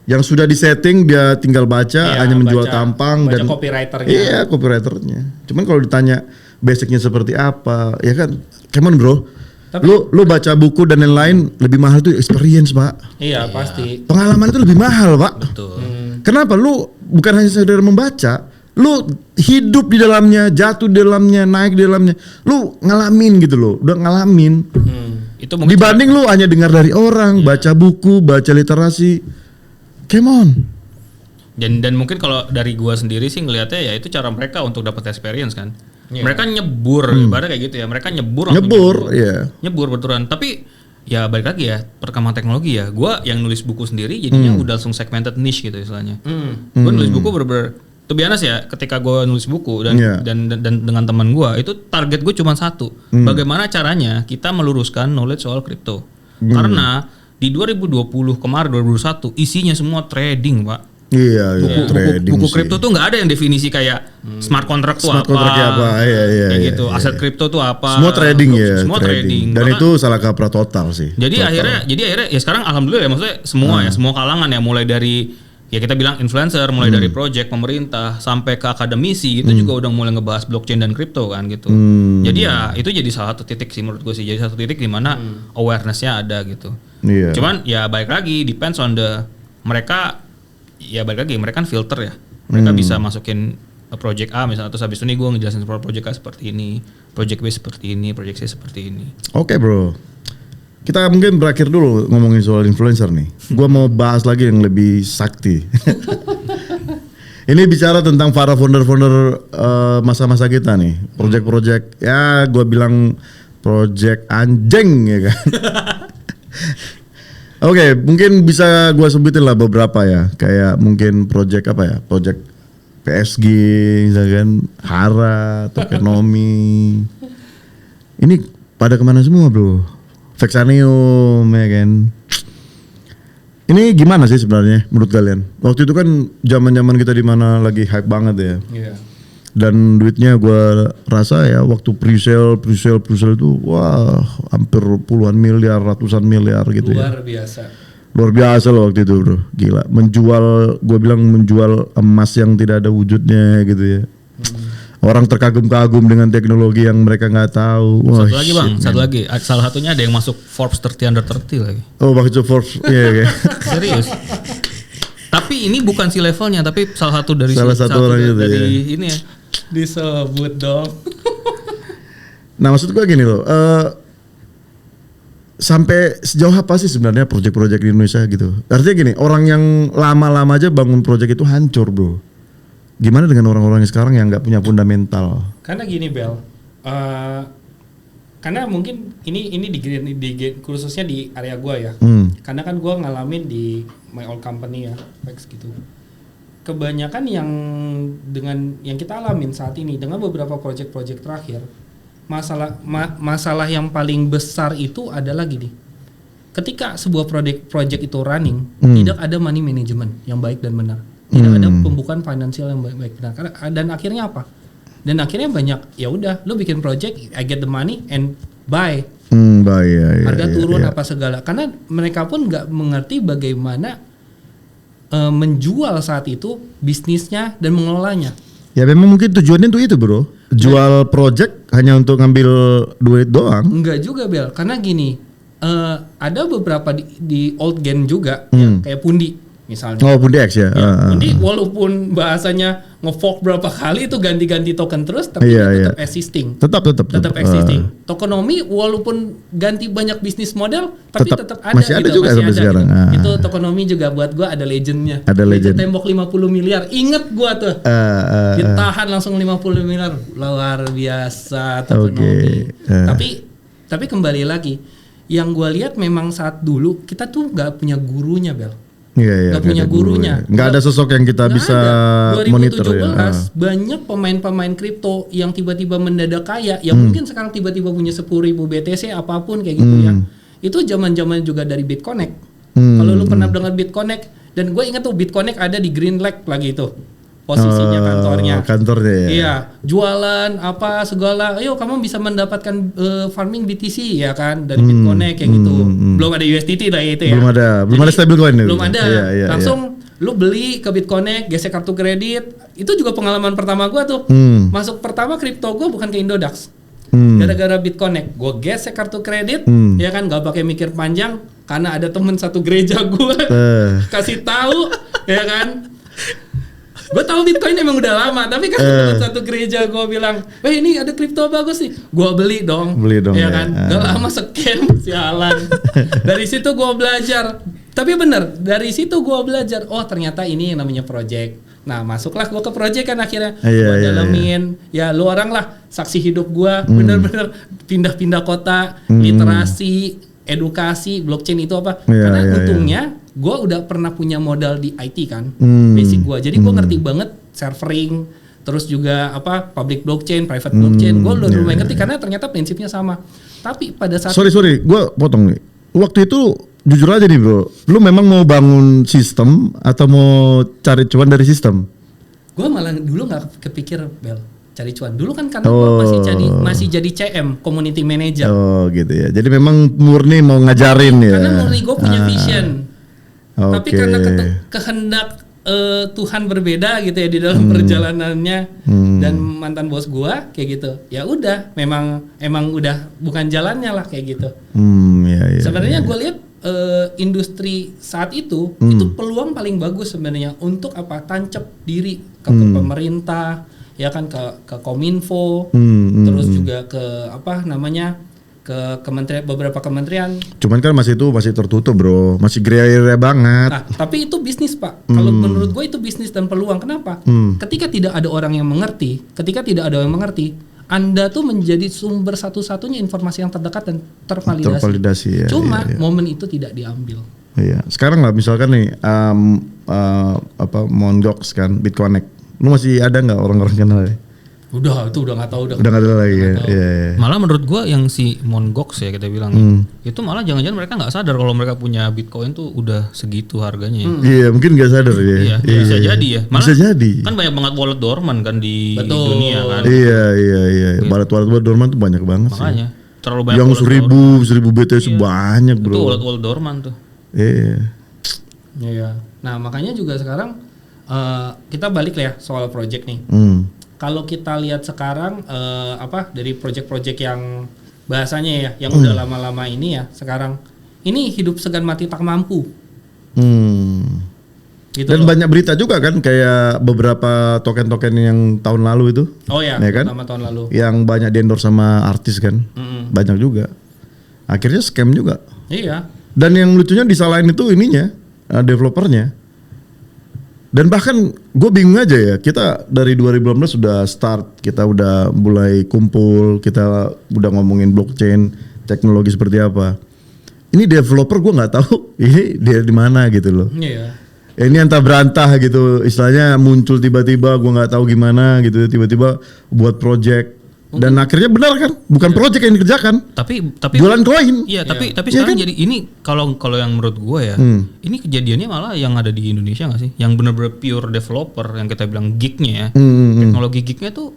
Yang sudah disetting dia tinggal baca, hanya menjual tampang dan copywriternya. Iya, copywriternya. Cuman kalau ditanya basicnya seperti apa, ya kan, come on bro. Tapi, lu baca buku dan lain-lain lebih mahal tuh experience, Pak. Iya, pasti. Pengalaman itu lebih mahal, Pak. Betul. Kenapa? Lu bukan hanya sekedar membaca, Lu hidup di dalamnya, jatuh di dalamnya, naik di dalamnya. Lu ngalamin gitu loh, udah ngalamin. Itu mungkin Dibanding lu hanya dengar dari orang, baca buku, baca literasi. Come on. dan mungkin kalau dari gua sendiri sih ngelihatnya ya itu cara mereka untuk dapat experience kan. Mereka nyebur, ibaratnya kayak gitu ya. Mereka nyebur, Iya. nyebur betulan. Tapi ya balik lagi ya perkembangan teknologi ya. Gua yang nulis buku sendiri jadinya udah langsung segmented niche gitu istilahnya. Gua nulis buku bener-bener to be honest ya, ketika gua nulis buku dan dengan teman gua itu target gue cuma satu. Bagaimana caranya kita meluruskan knowledge soal kripto. Karena di 2020 kemarin 2021 isinya semua trading, Pak. Iya, Buku kripto tuh nggak ada yang definisi kayak smart contract tuh smart apa, contract apa, iya, kayak iya, gitu. iya. Aset kripto tuh apa? Semua trading ya, Semua trading. Dan Bahkan, itu salah kaprah total sih. Jadi akhirnya ya sekarang alhamdulillah ya maksudnya semua ya semua kalangan ya mulai dari ya kita bilang influencer, mulai dari project pemerintah sampai ke akademisi itu juga udah mulai ngebahas blockchain dan kripto kan gitu. Jadi ya itu jadi salah satu titik sih menurut gue sih, jadi satu titik di mana awareness-nya ada gitu. Iya. Cuman ya balik lagi depends on mereka kan filter ya. Mereka bisa masukin project A misalnya, terus habis itu nih gue ngejelasin project A seperti ini, project B seperti ini, project C seperti ini. Oke, bro. Kita mungkin berakhir dulu ngomongin soal influencer nih. Gua mau bahas lagi yang lebih sakti. Ini bicara tentang para founder-founder masa-masa kita nih. Project-project ya gua bilang project anjing ya kan. Oke, mungkin bisa gua sebutin lah beberapa ya. Kayak mungkin project apa ya? Project PSG misalkan, Hara, Tokenomics. Ini pada kemana semua, bro? Vexanium ya kan. Ini gimana sih sebenarnya menurut kalian? Waktu itu kan zaman-zaman kita di mana lagi hype banget ya. Iya. Dan duitnya gue rasa ya waktu pre-sale itu wah hampir puluhan miliar, ratusan miliar gitu Luar biasa. Luar biasa loh waktu itu, bro. Gila. Gue bilang menjual emas yang tidak ada wujudnya gitu ya. Orang terkagum-kagum dengan teknologi yang mereka nggak tahu. Wah, Satu lagi bang, satu lagi. Salah satunya ada yang masuk Forbes 30 under 30 lagi. Oh, maksud Forbes, iya. Serius. Tapi ini bukan si levelnya, tapi salah satu dari orang itu dari ya. ini ya. Disebut dong. Nah, maksud gue gini loh. Sampai sejauh apa sih sebenarnya proyek-proyek di Indonesia gitu? Artinya gini, orang yang lama-lama aja bangun proyek itu hancur, bro. Gimana dengan orang-orang yang sekarang yang nggak punya fundamental? Karena gini Bel, karena mungkin ini khususnya di area gua ya. Karena kan gua ngalamin di my old company ya, Vex gitu. Kebanyakan yang kita alamin saat ini dengan beberapa project-project terakhir, masalah yang paling besar itu adalah gini. Ketika sebuah project itu running, tidak ada money management yang baik dan benar. Tidak ada pembukaan finansial yang baik benar. Dan akhirnya apa? Dan akhirnya banyak ya udah, lu bikin project, I get the money and buy. Harga turun apa segala. Karena mereka pun nggak mengerti bagaimana menjual saat itu bisnisnya dan mengelolanya. Ya memang mungkin tujuannya itu bro. Jual project hanya untuk ngambil duit doang. Enggak juga Bel, karena gini, ada beberapa di old gen juga ya, kayak Pundi misalnya. Oh, Pundi X ya. Pundi walaupun bahasanya nge-fork berapa kali itu ganti-ganti token terus, tapi tetap existing. Tetap existing. Tokenomics walaupun ganti banyak bisnis model, tapi tetap ada. Masih ada gitu, juga sampai sekarang. Gitu. Itu Tokenomics juga buat gua ada legendnya. Ada legend. Itu tembok 50 miliar. Ingat gua tuh. Ditahan langsung 50 miliar. Luar biasa Tokenomics. Tapi kembali lagi, yang gua lihat memang saat dulu kita tuh nggak punya gurunya, Bel. Iya, gak punya gurunya. Nggak ada sosok yang kita bisa monitor ya. 2017 banyak pemain-pemain kripto yang tiba-tiba mendadak kaya, yang mungkin sekarang tiba-tiba punya 10.000 BTC apapun kayak gitu ya. Itu zaman-zaman juga dari BitConnect. Kalau lu pernah dengar BitConnect, dan gue ingat tuh BitConnect ada di Green Lake lagi itu posisinya kantornya ya. Iya, jualan apa segala. Ayo kamu bisa mendapatkan farming BTC ya kan dari BitConnect kayak gitu. Belum ada USDT lah itu ya. Belum ada stablecoin. Belum ada. Langsung lu beli ke BitConnect, gesek kartu kredit. Itu juga pengalaman pertama gua tuh. Masuk pertama kripto gua bukan ke Indodax. Gara-gara BitConnect, gue gesek kartu kredit, ya kan, gak pakai mikir panjang, karena ada temen satu gereja gue kasih tahu, ya kan. Gue tahu Bitcoin emang udah lama, tapi kan satu gereja gue bilang, ini ada kripto bagus nih, gue beli dong, ya kan? Gak lama scam, sialan. Dari situ gue belajar, tapi bener, dari situ gue belajar, oh ternyata ini yang namanya project. Nah masuklah gue ke project kan akhirnya, gue dalamin, ya lu orang lah saksi hidup gue, bener-bener pindah-pindah kota, literasi, edukasi, blockchain itu apa? Karena untungnya gue udah pernah punya modal di IT kan, basic gue. Jadi gue ngerti banget servering, terus juga apa public blockchain, private blockchain. Gue udah lumayan ngerti karena ternyata prinsipnya sama. Tapi pada saat sorry, gue potong nih. Waktu itu jujur aja nih bro, lu memang mau bangun sistem atau mau cari cuan dari sistem? Gue malah dulu nggak kepikir Bel cari cuan dulu kan karena gue masih jadi CM, community manager. Oh gitu ya. Jadi memang murni mau ngajarin ya. Karena murni gue punya vision. Tapi karena kehendak Tuhan berbeda gitu ya di dalam perjalanannya dan mantan bos gue kayak gitu. Ya udah, emang udah bukan jalannya lah kayak gitu. Sebenarnya gue lihat industri saat itu peluang paling bagus sebenarnya untuk apa? Tancap diri ke pemerintah. Ya kan ke Kominfo, terus juga ke apa namanya ke beberapa kementerian. Cuman kan masih tertutup bro, masih gray-area banget. Nah tapi itu bisnis pak. Kalau menurut gue itu bisnis dan peluang. Kenapa? Ketika tidak ada orang yang mengerti, Anda tuh menjadi sumber satu-satunya informasi yang terdekat dan tervalidasi. Ya, Cuma momen itu tidak diambil. Iya. Sekarang lah misalkan nih Mongox kan, BitConnect. Lu masih ada nggak orang-orang kenal ya? Udah nggak tahu udah nggak ada lagi ya. Yeah. Malah menurut gua yang si Mongox ya kita bilang itu malah jangan-jangan mereka nggak sadar kalau mereka punya Bitcoin tuh udah segitu harganya. Iya mungkin nggak sadar ya. Bisa jadi ya. Malah bisa jadi. Kan banyak banget wallet dorman kan di dunia kan. Iya. Wallet dorman tuh banyak banget. Makanya sih. Terlalu banyak. Yang 1000 BTC banyak bro. Itu wallet dorman tuh. Iya. Nah makanya juga sekarang kita balik lah ya soal project nih. Kalau kita lihat sekarang dari project-project yang bahasanya ya yang udah lama-lama ini ya sekarang ini hidup segan mati tak mampu. Gitu dan banyak berita juga kan kayak beberapa token-token yang tahun lalu itu. Oh ya kan? Tahun lalu. Yang banyak di-endorse sama artis kan. Banyak juga. Akhirnya scam juga. Iya. Dan yang lucunya disalahin itu ininya developernya. Dan bahkan gue bingung aja ya, kita dari 2018 sudah start, kita udah mulai kumpul, kita udah ngomongin blockchain, teknologi seperti apa. Ini developer gue nggak tahu ini dia di mana gitu loh. Iya. Ini entah berantah gitu, istilahnya muncul tiba-tiba gue nggak tahu gimana gitu, tiba-tiba buat project. Dan akhirnya benar kan, bukan project yang dikerjakan. Tapi jualan koin. Iya, tapi sekarang kan? Jadi ini kalau yang menurut gue ya, ini kejadiannya malah yang ada di Indonesia nggak sih? Yang benar-benar pure developer yang kita bilang geeknya ya. Teknologi geeknya tuh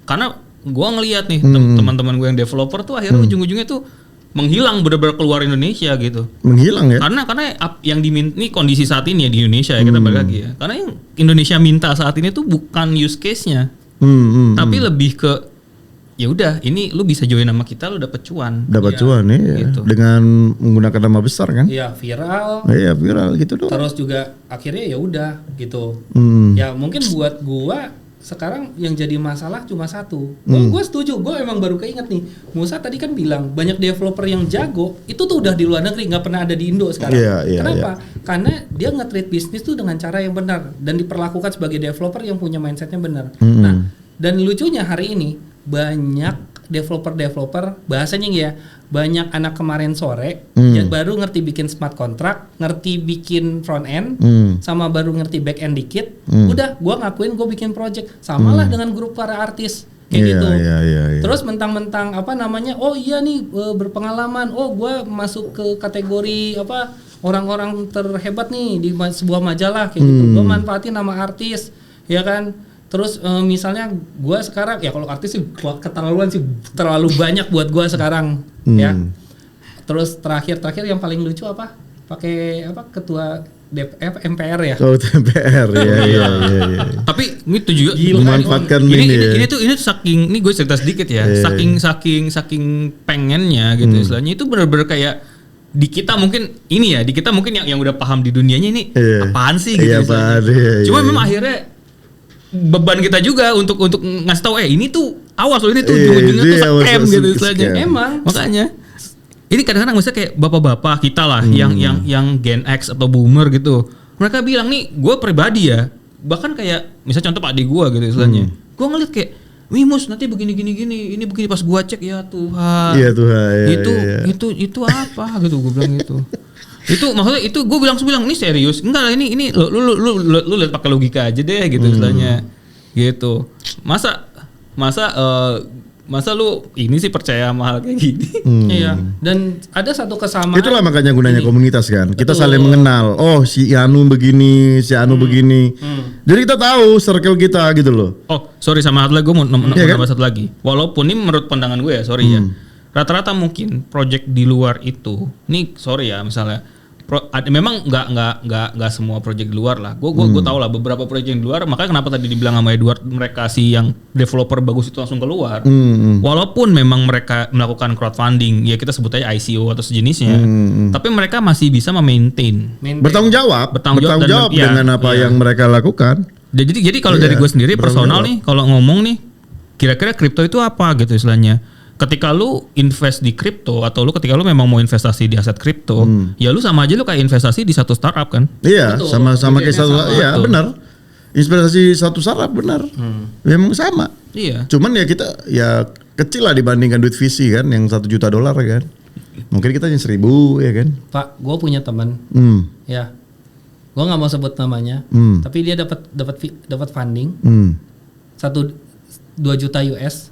karena gue ngelihat nih teman-teman gue yang developer tuh akhirnya ujung-ujungnya tuh menghilang benar-benar keluar Indonesia gitu. Menghilang ya? Karena yang diminta ini kondisi saat ini ya di Indonesia ya kita balik lagi ya. Karena yang Indonesia minta saat ini tuh bukan use case-nya, tapi lebih ke ya udah ini lu bisa join sama kita lu dapat cuan. Dapat cuan ya. Gitu. Dengan menggunakan nama besar kan? Iya, viral. Iya, viral gitu doang. Terus juga akhirnya ya udah gitu. Ya mungkin buat gua sekarang yang jadi masalah cuma satu. Gua setuju, gua emang baru keinget nih. Musa tadi kan bilang banyak developer yang jago, itu tuh udah di luar negeri, nggak pernah ada di Indo sekarang. Kenapa? Karena dia nge-treat bisnis tuh dengan cara yang benar dan diperlakukan sebagai developer yang punya mindsetnya benar. Nah, dan lucunya hari ini banyak developer bahasanya ya banyak anak kemarin sore baru ngerti bikin smart contract, ngerti bikin front end, sama baru ngerti back end dikit. Udah, gua ngakuin gua bikin project. Samalah dengan grup para artis kayak gitu. Terus mentang-mentang apa namanya? Oh iya nih berpengalaman. Oh gua masuk ke kategori apa? Orang-orang terhebat nih di sebuah majalah kayak gitu. Gua manfaatin nama artis, ya kan? Terus misalnya gue sekarang ya kalau artis sih keterlaluan sih, terlalu banyak buat gue sekarang ya. Terus terakhir yang paling lucu apa? Pakai apa ketua MPR ya? Oh MPR ya. Tapi itu juga memanfaatkan ini tuh saking ini gue cerita sedikit ya. Saking pengennya gitu istilahnya itu benar-benar kayak di kita mungkin yang udah paham di dunianya ini apaan sih gitu. Cuma memang akhirnya beban kita juga untuk ngasih tahu ini tuh awas loh, ini tuh ujung-ujungnya tuh scam gitu istilahnya. Emang Makanya ini kadang-kadang misalnya kayak bapak-bapak kita lah yang Gen X atau boomer gitu. Mereka bilang nih, gue pribadi ya, bahkan kayak misalnya contoh Pak Adi gue gitu istilahnya. Gue ngeliat kayak Mimus nanti begini ini begini pas gua cek ya Tuhan. Iya Tuhan. Itu apa gitu gua bilang gitu. Itu maksudnya itu gua bilang ini serius. Enggak lah ini lu lihat pakai logika aja deh gitu istilahnya. Gitu. Masa lu ini sih percaya sama hal kayak gini? Iya. Dan ada satu kesamaan. Itulah makanya gunanya komunitas kan. Kita saling mengenal. Oh si Anu begini, si Anu begini. Jadi kita tahu circle kita gitu loh. Oh sorry sama satu lagi, gue mau nambah satu lagi. Walaupun ini menurut pandangan gue ya, sorry ya. Rata-rata mungkin project di luar itu, nih sorry ya misalnya. Memang nggak semua project di luar lah. Gue tahu lah beberapa project yang di luar. Makanya kenapa tadi dibilang sama Edward mereka sih yang developer bagus itu langsung keluar. Walaupun memang mereka melakukan crowdfunding, ya kita sebut aja ICO atau sejenisnya. Tapi mereka masih bisa memaintain. Bertanggung jawab dengan apa yang mereka lakukan. Jadi kalau dari gue sendiri personal nih, kalau ngomong nih, kira-kira kripto itu apa gitu istilahnya. Ketika lu invest di kripto atau ketika lu memang mau investasi di aset kripto, ya lu sama aja lu kayak investasi di satu startup kan? Iya, sama kayak satu. Iya, benar. Investasi satu startup benar. Memang sama. Iya. Cuman ya kita ya kecil lah dibandingkan duit VC kan yang $1 juta kan. Mungkin kita yang 1.000 ya kan. Pak, gue punya teman. Ya. Gue nggak mau sebut namanya, tapi dia dapat funding 2 juta US.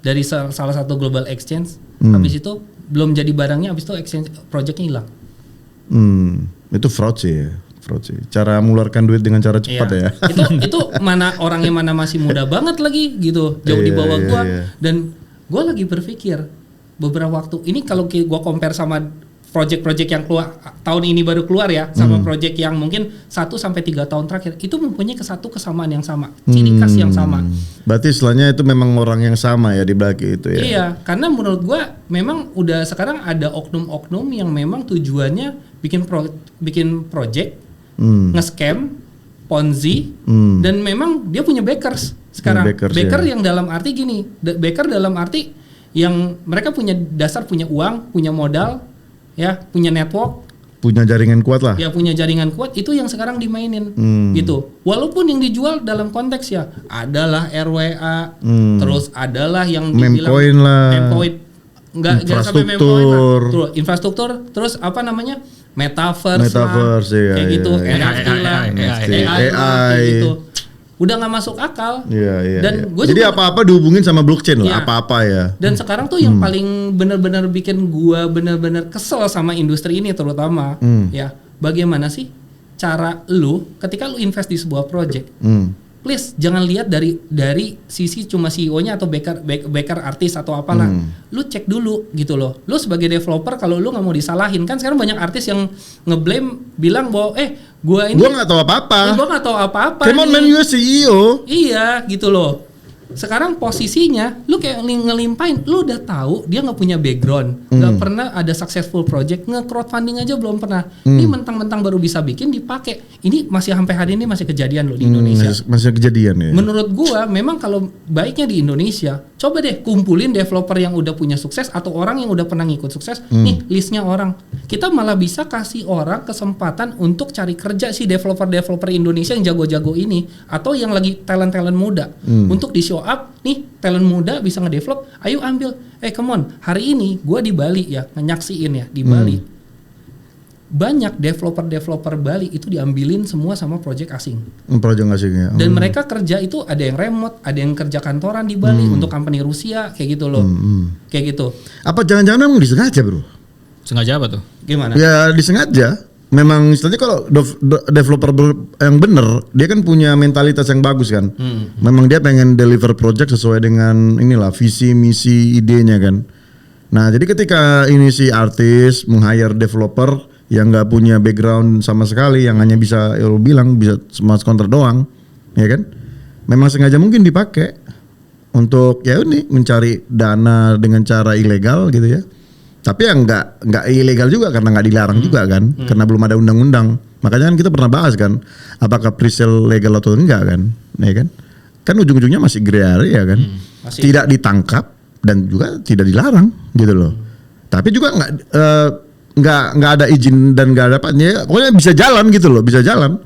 Dari salah satu global exchange. Habis itu belum jadi barangnya, habis itu exchange projectnya hilang. Itu fraud sih. Cara mengeluarkan duit dengan cara cepat ya. Itu mana orangnya mana masih muda banget lagi gitu, jauh di bawah gua. Dan gua lagi berpikir beberapa waktu ini kalau gua compare sama project-project yang keluar tahun ini baru keluar ya, sama project yang mungkin 1-3 tahun terakhir, itu mempunyai kesamaan yang sama, ciri khas yang sama. Berarti istilahnya itu memang orang yang sama ya di belakang itu ya. Iya, karena menurut gua memang udah sekarang ada oknum-oknum yang memang tujuannya bikin project, nge-scam, ponzi, dan memang dia punya backers sekarang. Backer yang dalam arti gini, backer dalam arti yang mereka punya uang, punya modal, ya punya network, punya jaringan kuat lah. Ya punya jaringan kuat, itu yang sekarang dimainin gitu. Walaupun yang dijual dalam konteks ya adalah RWA, terus adalah yang memcoin lah, nggak sampai memcoin lah, infrastruktur, terus apa namanya metaverse lah, ya, kayak gitu, NFT lah, AI gitu. Udah nggak masuk akal. Dan jadi apa-apa dihubungin sama blockchain lah, apa-apa ya. Dan sekarang tuh yang paling benar-benar bikin gua benar-benar kesel sama industri ini terutama, ya bagaimana sih cara lu ketika lu invest di sebuah project, please jangan lihat dari sisi cuma CEO-nya atau backer artis atau apalah. Lu cek dulu gitu loh. Lu sebagai developer kalau lu nggak mau disalahin, kan sekarang banyak artis yang ngeblame bilang bahwa gua nggak tahu apa-apa. Gua nggak tahu apa-apa. Come on man, you CEO. Iya gitu loh. Sekarang posisinya lu kayak ngelimpahin, lu udah tahu dia nggak punya background, nggak pernah ada successful project, nge-crowdfunding aja belum pernah. Ini mentang-mentang baru bisa bikin dipakai. Ini masih sampai hari ini masih kejadian loh di Indonesia. Masih kejadian ya. Menurut gua memang kalau baiknya di Indonesia, coba deh kumpulin developer yang udah punya sukses atau orang yang udah pernah ngikut sukses. Nih listnya orang. Kita malah bisa kasih orang kesempatan untuk cari kerja si developer Indonesia yang jago-jago ini atau yang lagi talent muda untuk di show up nih, talent muda bisa ngedevelop, ayo ambil. Come on, hari ini gue di Bali ya, nyaksiin ya di Bali. Banyak developer Bali itu diambilin semua sama project asing. Project asing ya. Dan mereka kerja itu ada yang remote, ada yang kerja kantoran di Bali untuk company Rusia kayak gitu loh. Kayak gitu. Apa jangan-jangan memang disengaja, Bro? Sengaja apa tuh? Gimana? Ya disengaja. Memang istilahnya kalau developer yang bener, dia kan punya mentalitas yang bagus kan. Memang dia pengen deliver project sesuai dengan inilah visi misi idenya kan. Nah jadi ketika ini si artis meng-hire developer yang nggak punya background sama sekali, yang hanya bisa ya lu bilang bisa smart contract doang, ya kan? Memang sengaja mungkin dipakai untuk ya ini mencari dana dengan cara ilegal gitu ya. Tapi ya nggak ilegal juga karena nggak dilarang juga kan, karena belum ada undang-undang Makanya kan kita pernah bahas kan, apakah presale legal atau enggak kan, ya kan? Kan ujung-ujungnya masih gray area kan, tidak ditangkap dan juga tidak dilarang gitu loh. Tapi juga nggak ada izin dan nggak ada apa, ya, pokoknya bisa jalan gitu loh, bisa jalan.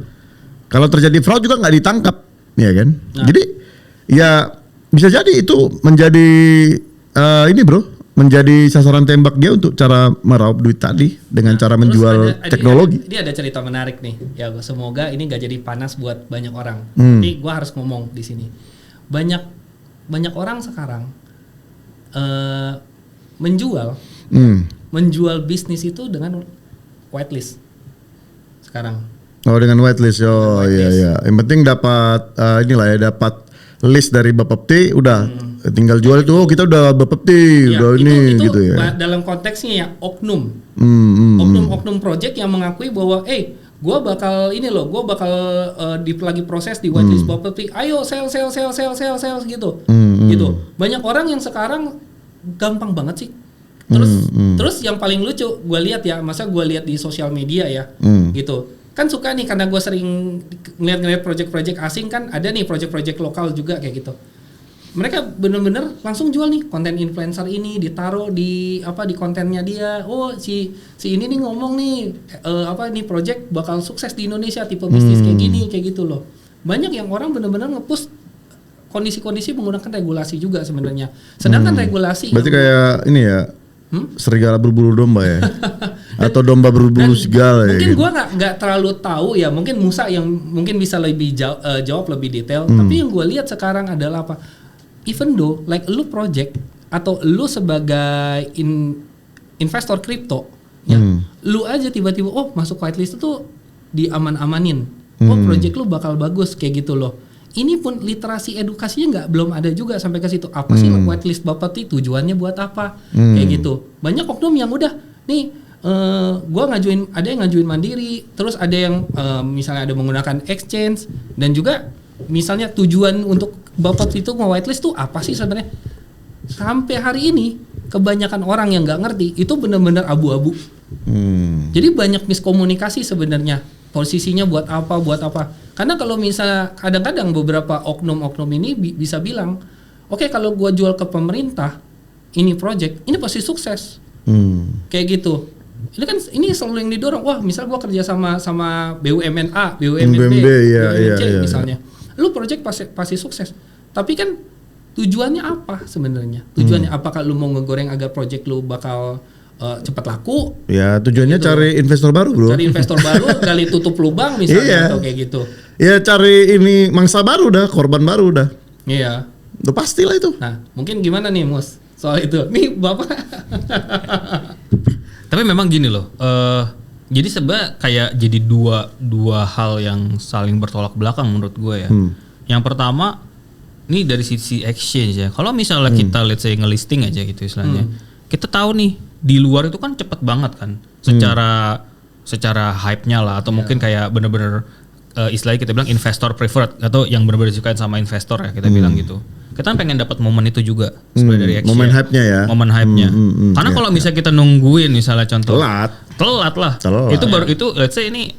Kalau terjadi fraud juga nggak ditangkap, ya kan? Jadi ya bisa jadi itu menjadi ini bro, menjadi sasaran tembak dia untuk cara meraup duit tadi dengan cara menjual teknologi. Ini ada cerita menarik nih. Ya semoga ini gak jadi panas buat banyak orang. Tapi gue harus ngomong di sini. Banyak orang sekarang menjual bisnis itu dengan whitelist sekarang. Oh dengan whitelist, iya. Yang penting dapat dapat list dari Bapepti, udah tinggal jual itu. Oh kita udah Bapepti, udah ini gitu ya. Dalam konteksnya ya oknum, oknum project yang mengakui bahwa, gue bakal lagi proses di whitelist Bapepti. Ayo sell gitu, gitu. Banyak orang yang sekarang gampang banget sih. Terus yang paling lucu gue lihat ya, gue lihat di sosial media ya, gitu. Kan suka nih karena gue sering ngeliat project-project asing kan, ada nih project-project lokal juga kayak gitu. Mereka bener-bener langsung jual nih konten influencer ini, ditaruh di kontennya dia. Oh si ini nih ngomong nih nih project bakal sukses di Indonesia, tipe bisnis kayak gini, kayak gitu loh. Banyak yang orang bener-bener nge-push kondisi-kondisi menggunakan regulasi juga sebenarnya. Sedangkan regulasi berarti kayak ini ya, serigala berbulu domba ya. Atau domba berbulu segala ya. Mungkin gue nggak terlalu tahu ya, mungkin Musa yang mungkin bisa lebih jawab lebih detail. Tapi yang gue lihat sekarang adalah apa? Even though like lu project atau lu sebagai investor kripto, ya, lu aja tiba-tiba masuk whitelist itu diaman-amanin. Project lu bakal bagus kayak gitu loh. Ini pun literasi edukasinya belum ada juga sampai ke situ. Apa sih whitelist Bapepti, tujuannya buat apa? Kayak gitu. Banyak oknum yang udah nih ada yang ngajuin mandiri, terus ada yang misalnya ada menggunakan exchange, dan juga misalnya tujuan untuk Bapepti itu nge-whitelist tuh apa sih sebenarnya? Sampai hari ini kebanyakan orang yang nggak ngerti itu benar-benar abu-abu. Jadi banyak miskomunikasi sebenarnya, posisinya buat apa. Karena kalau misalnya kadang-kadang beberapa oknum-oknum ini bisa bilang, oke, kalau gua jual ke pemerintah ini project, ini pasti sukses. Kayak gitu. Ini selalu yang didorong. Wah, misal gua kerja sama BUMN A, BUMN B, BUMN C misalnya. Lu project pasti sukses. Tapi kan tujuannya apa sebenarnya? Tujuannya apakah lu mau ngegoreng agar project lu bakal cepat laku? Ya, tujuannya gitu. Cari investor baru, bro. Cari investor baru, gali tutup lubang misalnya atau kayak gitu. Ya, cari ini mangsa baru dah, korban baru dah. Iya. Udah pastilah itu. Nah, mungkin gimana nih, Mus? Soal itu. Nih, Bapak. Tapi memang gini loh, jadi sebenarnya kayak jadi dua hal yang saling bertolak belakang menurut gue ya. Yang pertama, ini dari sisi exchange ya. Kalau misalnya kita let's say ngelisting aja gitu istilahnya, kita tahu nih di luar itu kan cepet banget kan, secara hype-nya lah, atau mungkin kayak bener-bener istilahnya kita bilang investor preferred atau yang benar-benar disukain sama investor ya kita bilang gitu. Kita pengen dapat momen itu juga sebenarnya dari action. Momen hype-nya ya. Momen hype-nya. Karena kalau misalnya kita nungguin misalnya contoh telat lah. Itu baru itu let's say ini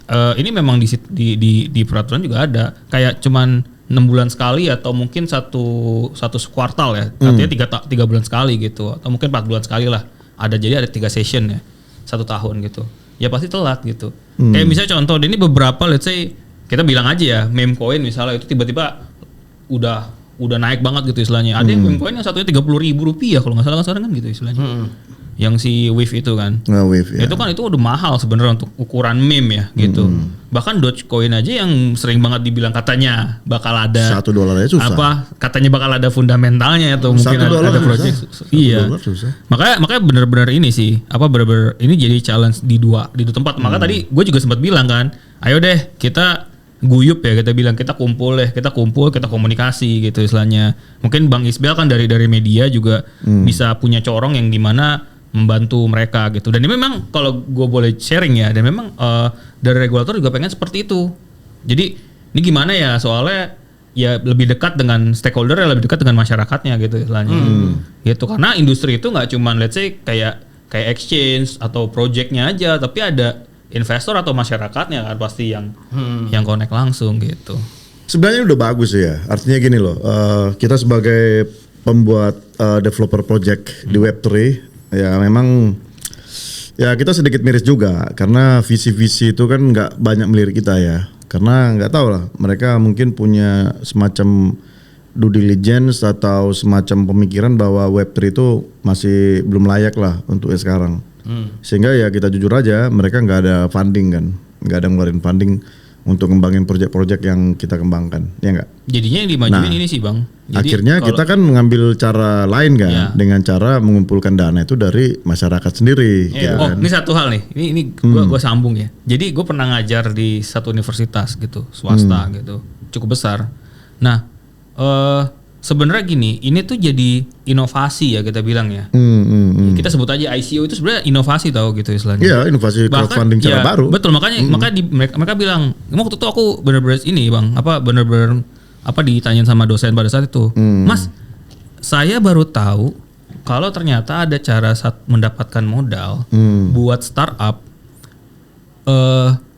memang di peraturan juga ada kayak cuman 6 bulan sekali atau mungkin satu kuartal ya. Artinya 3 bulan sekali gitu atau mungkin 4 bulan sekali lah. Jadi ada 3 session ya. 1 tahun gitu. Ya pasti telat gitu. Kayak misalnya contoh ini beberapa let's say kita bilang aja ya meme coin misalnya itu tiba-tiba udah naik banget gitu istilahnya. Ada yang meme coin yang satunya Rp30.000 kalau nggak salah sekarang kan gitu istilahnya. Yang si Wave itu kan. Wave ya. Itu kan itu udah mahal sebenarnya untuk ukuran meme ya gitu. Bahkan Dogecoin aja yang sering banget dibilang katanya bakal ada $1 aja susah. Katanya bakal ada fundamentalnya atau mungkin ada project. Iya. Makanya benar-benar ini sih benar-benar ini jadi challenge di dua tempat. Maka tadi gue juga sempat bilang kan, ayo deh kita guyup ya, kita bilang kita kumpul, kita komunikasi gitu istilahnya. Mungkin Bang Isbel kan dari media juga bisa punya corong yang dimana membantu mereka gitu. Dan ini memang kalau gue boleh sharing ya, dan memang dari regulator juga pengen seperti itu. Jadi ini gimana ya, soalnya ya lebih dekat dengan stakeholder, lebih dekat dengan masyarakatnya gitu istilahnya. Gitu, karena industri itu nggak cuma let's say kayak exchange atau projectnya aja, tapi ada investor atau masyarakatnya kan pasti yang connect langsung gitu. Sebenarnya udah bagus ya. Artinya gini loh, kita sebagai pembuat developer project di Web3 ya memang ya kita sedikit miris juga karena visi-visi itu kan nggak banyak melirik kita ya. Karena nggak tahu lah, mereka mungkin punya semacam due diligence atau semacam pemikiran bahwa Web3 itu masih belum layak lah untuk sekarang. Sehingga ya kita jujur aja, mereka nggak ada funding kan, nggak ada ngeluarin funding untuk ngembangin proyek-proyek yang kita kembangkan, ya nggak? Jadinya yang dimajuin ini sih Bang. Jadi Akhirnya kita kan mengambil cara lain kan, Ya. dengan cara mengumpulkan dana itu dari masyarakat sendiri. Gitu Oh, kan. ini satu hal nih. Ini gua sambung ya. Jadi gue pernah ngajar di satu universitas gitu, swasta gitu, cukup besar. Nah, sebenarnya gini, ini tuh jadi inovasi ya kita bilang ya. Kita sebut aja ICO itu sebenarnya inovasi tahu gitu istilahnya. Iya, inovasi crowdfunding cara baru. Betul, makanya mereka bilang, waktu itu aku bener-bener ini Bang, bener-bener ditanyain sama dosen pada saat itu. Mas, saya baru tahu kalau ternyata ada cara mendapatkan modal buat startup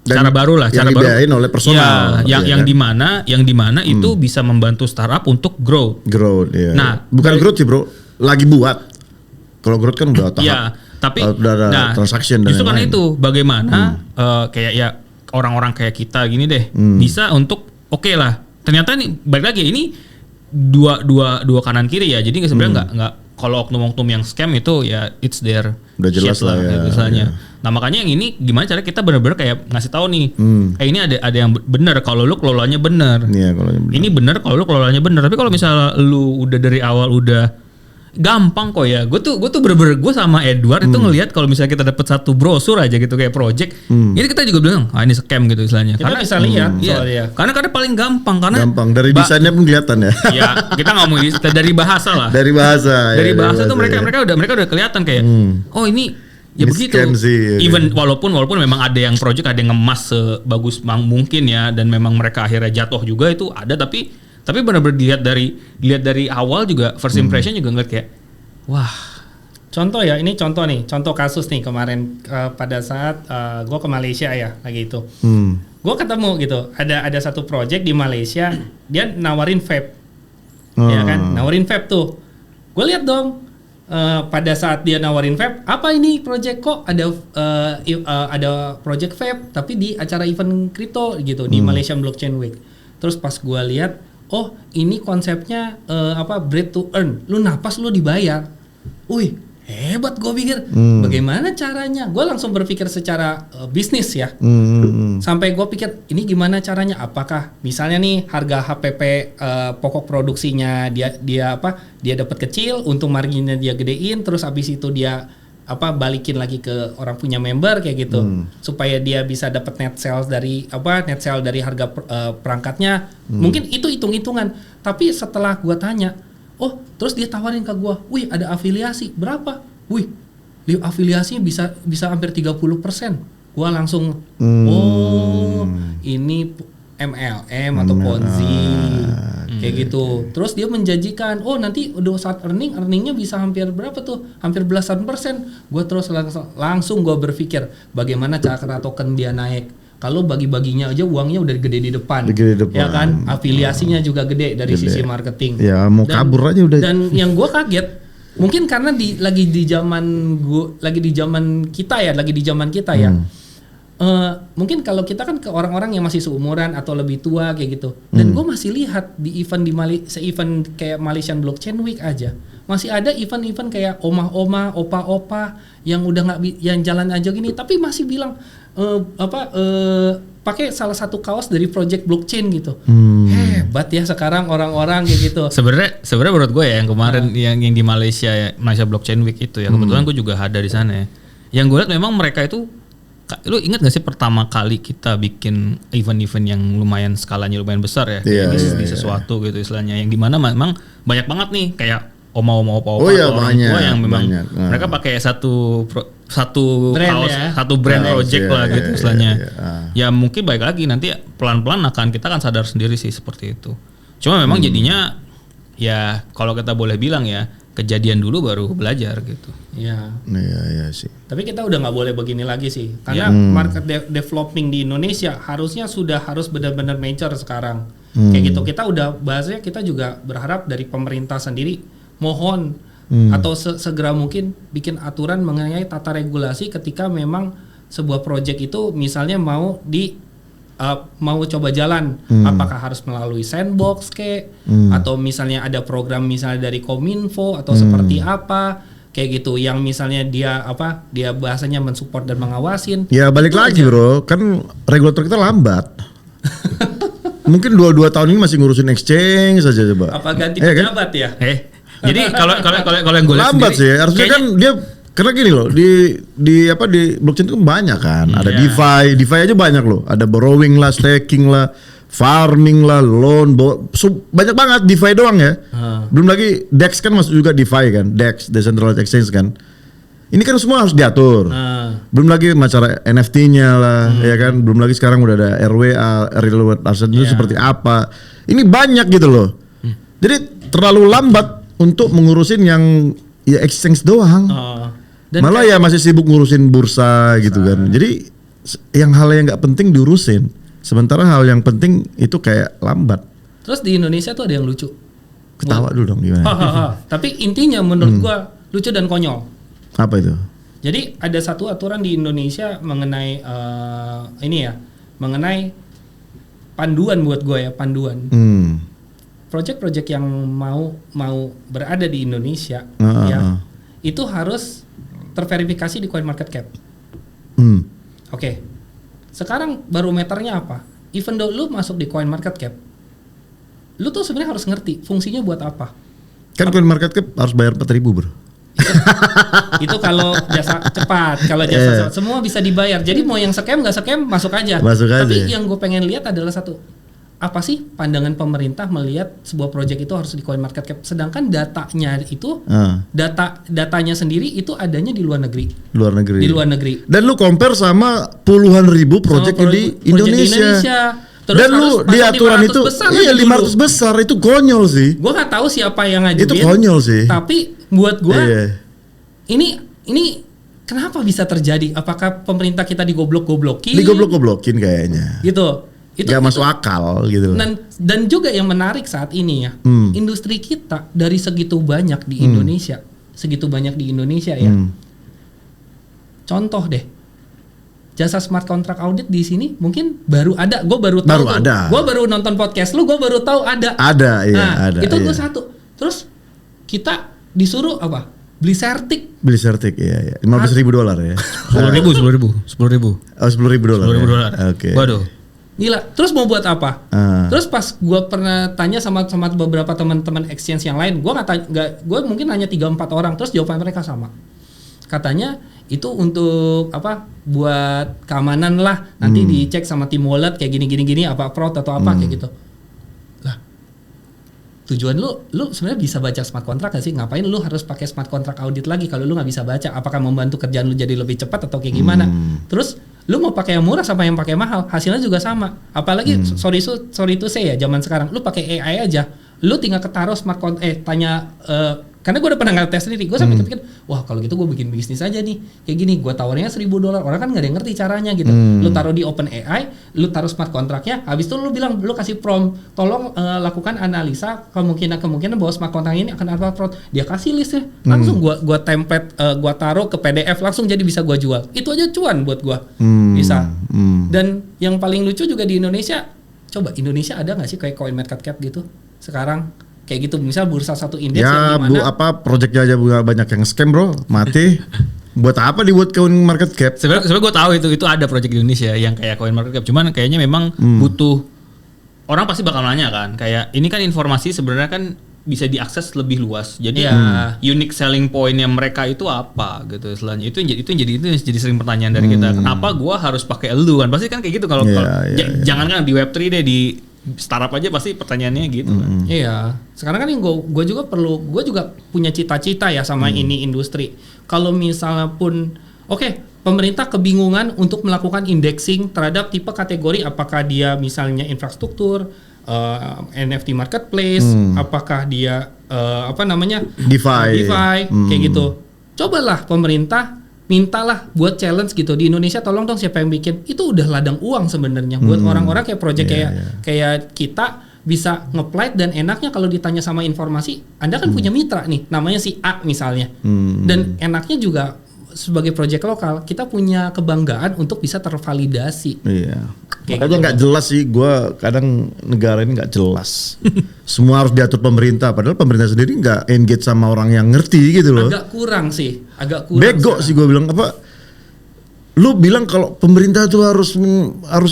Dan cara baru lah, yang cara baru dibiayain oleh personal, ya, ya yang kan? di mana itu bisa membantu startup untuk grow. Growth, ya. Nah, bukan growth sih bro, lagi buat. Kalau growth kan udah tahap. Ya, tapi udah ada transaction dan justru kan lain-lain. itu bagaimana kayak ya orang-orang kayak kita gini deh bisa untuk oke lah. Ternyata nih balik lagi ini dua kanan kiri ya. Jadi sebenarnya nggak kalau oknum-oknum yang scam itu ya it's their Udah jelas shit lah ya, misalnya. ya. Nah makanya yang ini gimana cara kita benar-benar kayak ngasih tahu nih, ini ada yang benar kalau lu kelolanya benar. Iya, kalau yang benar. Ini benar kalau lu kelolanya benar. Tapi kalau misalnya lu udah dari awal udah gampang kok ya. Gue tuh bener-bener gue sama Edward itu ngelihat kalau misalnya kita dapat satu brosur aja gitu kayak project, ini kita juga bilang ini scam gitu istilahnya. Kita bisa lihat soalnya. Karena paling gampang Gampang dari desainnya pun kelihatan ya. Ya kita ngomong dari bahasa lah. Dari bahasa. Dari bahasa tuh ya. mereka udah kelihatan kayak oh ini ya Ini begitu. scam sih, ya. Even walaupun memang ada yang project ada yang ngemas sebagus mungkin ya dan memang mereka akhirnya jatuh juga itu ada tapi benar-benar dilihat dari awal juga first impression juga ngeliat kayak wah. Contoh ya, ini contoh kasus nih kemarin pada saat gue ke Malaysia ya lagi itu. Gue ketemu gitu, ada satu project di Malaysia dia nawarin vape, ya kan, nawarin vape tuh. Gue lihat dong. Pada saat dia nawarin vape, apa ini project kok ada project vape tapi di acara event kripto gitu di Malaysian Blockchain Week. Terus pas gue lihat, oh ini konsepnya bread to earn, lu napas lu dibayar. Wih hebat gue pikir, bagaimana caranya? Gue langsung berpikir secara bisnis ya. Sampai gue pikir ini gimana caranya? Apakah misalnya nih harga HPP pokok produksinya dia dapat kecil, untung marginnya dia gedein, terus abis itu dia balikin lagi ke orang punya member kayak gitu, supaya dia bisa dapat net sales dari harga perangkatnya. Mungkin itu hitung-hitungan. Tapi setelah gue tanya, oh, terus dia tawarin ke gua, wih ada afiliasi, berapa? Wih, afiliasinya bisa hampir 30%. Gua langsung, oh ini MLM atau Ponzi, kayak gitu. Terus dia menjanjikan, oh nanti udah saat earningnya bisa hampir berapa tuh? Hampir belasan persen. Gua terus langsung gua berpikir, bagaimana cara token dia naik. Kalau bagi-baginya aja uangnya udah gede di depan, ya kan? Afiliasinya juga gede dari sisi marketing. Ya mau kabur aja udah. Dan yang gue kaget, mungkin karena lagi di zaman kita ya. Mungkin kalau kita kan ke orang-orang yang masih seumuran atau lebih tua kayak gitu. Dan gue masih lihat di event event kayak Malaysian Blockchain Week aja, masih ada event-event kayak oma-oma, opa-opa yang udah yang jalan aja gini, tapi masih bilang pakai salah satu kaos dari project blockchain gitu. Hebat ya sekarang orang-orang kayak gitu. Sebenarnya menurut gue ya yang kemarin yang di Malaysia Blockchain Week itu ya kebetulan gue juga ada di sana ya. Yang gue lihat memang mereka itu, lu ingat gak sih pertama kali kita bikin event-event yang lumayan skalanya lumayan besar ya, di sesuatu gitu istilahnya, yang dimana memang banyak banget nih kayak oma-oma opa-opa orang tua yang memang mereka pakai satu brand kaos, satu brand project lah gitu istilahnya. Ya mungkin baik lagi nanti pelan-pelan kita akan sadar sendiri sih seperti itu. Cuma memang jadinya ya kalau kita boleh bilang ya kejadian dulu baru belajar gitu. Ya. Iya sih. Tapi kita udah nggak boleh begini lagi sih, karena market developing di Indonesia harusnya harus benar-benar mature sekarang. Kayak gitu, kita udah bahasnya, kita juga berharap dari pemerintah sendiri mohon atau segera mungkin bikin aturan mengenai tata regulasi ketika memang sebuah proyek itu misalnya mau coba jalan, apakah harus melalui sandbox atau misalnya ada program misalnya dari Kominfo atau seperti apa kayak gitu, yang misalnya dia bahasanya mensupport dan mengawasin. Ya balik lagi bro, kan regulator kita lambat. Mungkin 2 tahun ini masih ngurusin exchange saja coba. Apa ganti pejabat kan? Ya? Jadi kalau yang gue lihat lambat sih, harusnya kan dia karena gini loh, di blockchain itu banyak kan, ada DeFi aja banyak loh, ada borrowing lah, staking lah, farming lah, loan, banyak banget DeFi doang ya. Belum lagi DEX kan masuk juga DeFi kan, DEX Decentralized Exchange kan. Ini kan semua harus diatur. Belum lagi masalah NFT-nya lah, ya kan. Belum lagi sekarang udah ada RWA, Real World Asset itu seperti apa. Ini banyak gitu loh. Jadi terlalu lambat untuk mengurusin yang ya exchange doang. Malah ya masih sibuk ngurusin bursa gitu kan. Jadi hal yang nggak penting diurusin. Sementara hal yang penting itu kayak lambat. Terus di Indonesia tuh ada yang lucu. Ketawa dulu dong gimana? Tapi intinya menurut gua lucu dan konyol. Apa itu? Jadi ada satu aturan di Indonesia mengenai mengenai panduan buat gue ya, panduan. Project-project yang mau berada di Indonesia itu harus terverifikasi di CoinMarketCap. Oke. Sekarang barometernya apa? Even though lu masuk di CoinMarketCap, lu tuh sebenarnya harus ngerti fungsinya buat apa. Kan CoinMarketCap harus bayar 4.000 bro. Itu kalau jasa cepat, kalau jasa cepat, semua bisa dibayar. Jadi mau yang scam nggak scam masuk aja. Tapi yang gue pengen lihat adalah satu, apa sih pandangan pemerintah melihat sebuah proyek itu harus di CoinMarketCap, sedangkan datanya itu datanya sendiri itu adanya di luar negeri. Di luar negeri. Dan lu compare sama puluhan ribu proyek di Indonesia. Terus dan lu di aturan itu iya 500 besar itu konyol sih. Gua nggak tahu siapa yang ngajuin. Itu konyol sih. Tapi buat gua ini kenapa bisa terjadi? Apakah pemerintah kita digoblok-goblokin? Digoblok-goblokin kayaknya. Gitu. Itu gak masuk akal gitu. Dan juga yang menarik saat ini ya, industri kita dari segitu banyak di Indonesia, ya. Contoh deh. Jasa smart contract audit di sini mungkin baru ada, gue baru tahu. Gue baru nonton podcast lu, gue baru tahu ada. Ada. Itu gue satu. Terus kita disuruh apa? Beli sertik, iya. $15.000 ya. 10.000. Oh, $10.000. Oke. Waduh. Gila. Terus mau buat apa? Terus pas gue pernah tanya sama beberapa teman-teman exchange yang lain, gue mungkin nanya 3-4 orang, terus jawaban mereka sama. Katanya itu untuk apa? Buat keamanan lah. Nanti dicek sama tim wallet kayak gini apa fraud atau apa kayak gitu. Lah. Tujuan lu sebenarnya bisa baca smart contract gak sih? Ngapain lu harus pakai smart contract audit lagi kalau lu nggak bisa baca? Apakah membantu kerjaan lu jadi lebih cepat atau kayak gimana? Terus lu mau pakai yang murah sama yang pakai mahal, hasilnya juga sama. Apalagi sorry to say ya, zaman sekarang lu pakai AI aja, lu tinggal ketaruh smart contract karena gue udah pernah ngetes sendiri, gue sampai kepikir, wah kalau gitu gue bikin bisnis aja nih, kayak gini, gue tawarnya $1.000, orang kan nggak ada yang ngerti caranya gitu. Lu taruh di OpenAI, lu taruh smart contractnya, habis itu lu bilang, lu kasih prompt, tolong lakukan analisa kemungkinan bahwa smart contract ini akan ada fraud. Dia kasih listnya, langsung gue template, gue taruh ke PDF, langsung jadi bisa gue jual. Itu aja cuan buat gue, bisa. Dan yang paling lucu juga di Indonesia, coba Indonesia ada nggak sih kayak CoinMarketCap gitu sekarang? Kayak gitu, misal bursa satu indeks ya, yang dimana proyeknya aja banyak yang scam bro, mati. Buat apa dibuat CoinMarketCap? Sebenarnya gue tahu itu ada proyek di Indonesia yang kayak CoinMarketCap, cuman kayaknya memang butuh, orang pasti bakal nanya kan, kayak ini kan informasi sebenarnya kan bisa diakses lebih luas. Jadi unique selling point-nya mereka itu apa gitu. Selanjutnya itu jadi sering pertanyaan dari kita. Kenapa gue harus pakai elu kan? Pasti kan kayak gitu kalau jangan kan di Web3 deh, di startup aja pasti pertanyaannya gitu kan. Iya. Sekarang kan yang gue juga punya cita-cita ya sama ini industri. Kalau misalnya pun pemerintah kebingungan untuk melakukan indexing terhadap tipe kategori, apakah dia misalnya infrastruktur, NFT marketplace, apakah dia apa namanya DeFi. kayak gitu. Cobalah pemerintah mintalah buat challenge gitu di Indonesia, tolong dong siapa yang bikin, itu udah ladang uang sebenarnya buat orang-orang kayak project kayak kita bisa nge-plate. Dan enaknya kalau ditanya sama informasi, Anda kan punya mitra nih namanya si A misalnya, dan enaknya juga sebagai project lokal kita punya kebanggaan untuk bisa tervalidasi. Iya. Kayak Makanya nggak jelas sih, gue kadang negara ini nggak jelas. Semua harus diatur pemerintah, padahal pemerintah sendiri nggak engage sama orang yang ngerti gitu loh. Agak kurang. Bego sih gue bilang apa? Lu bilang kalau pemerintah tuh harus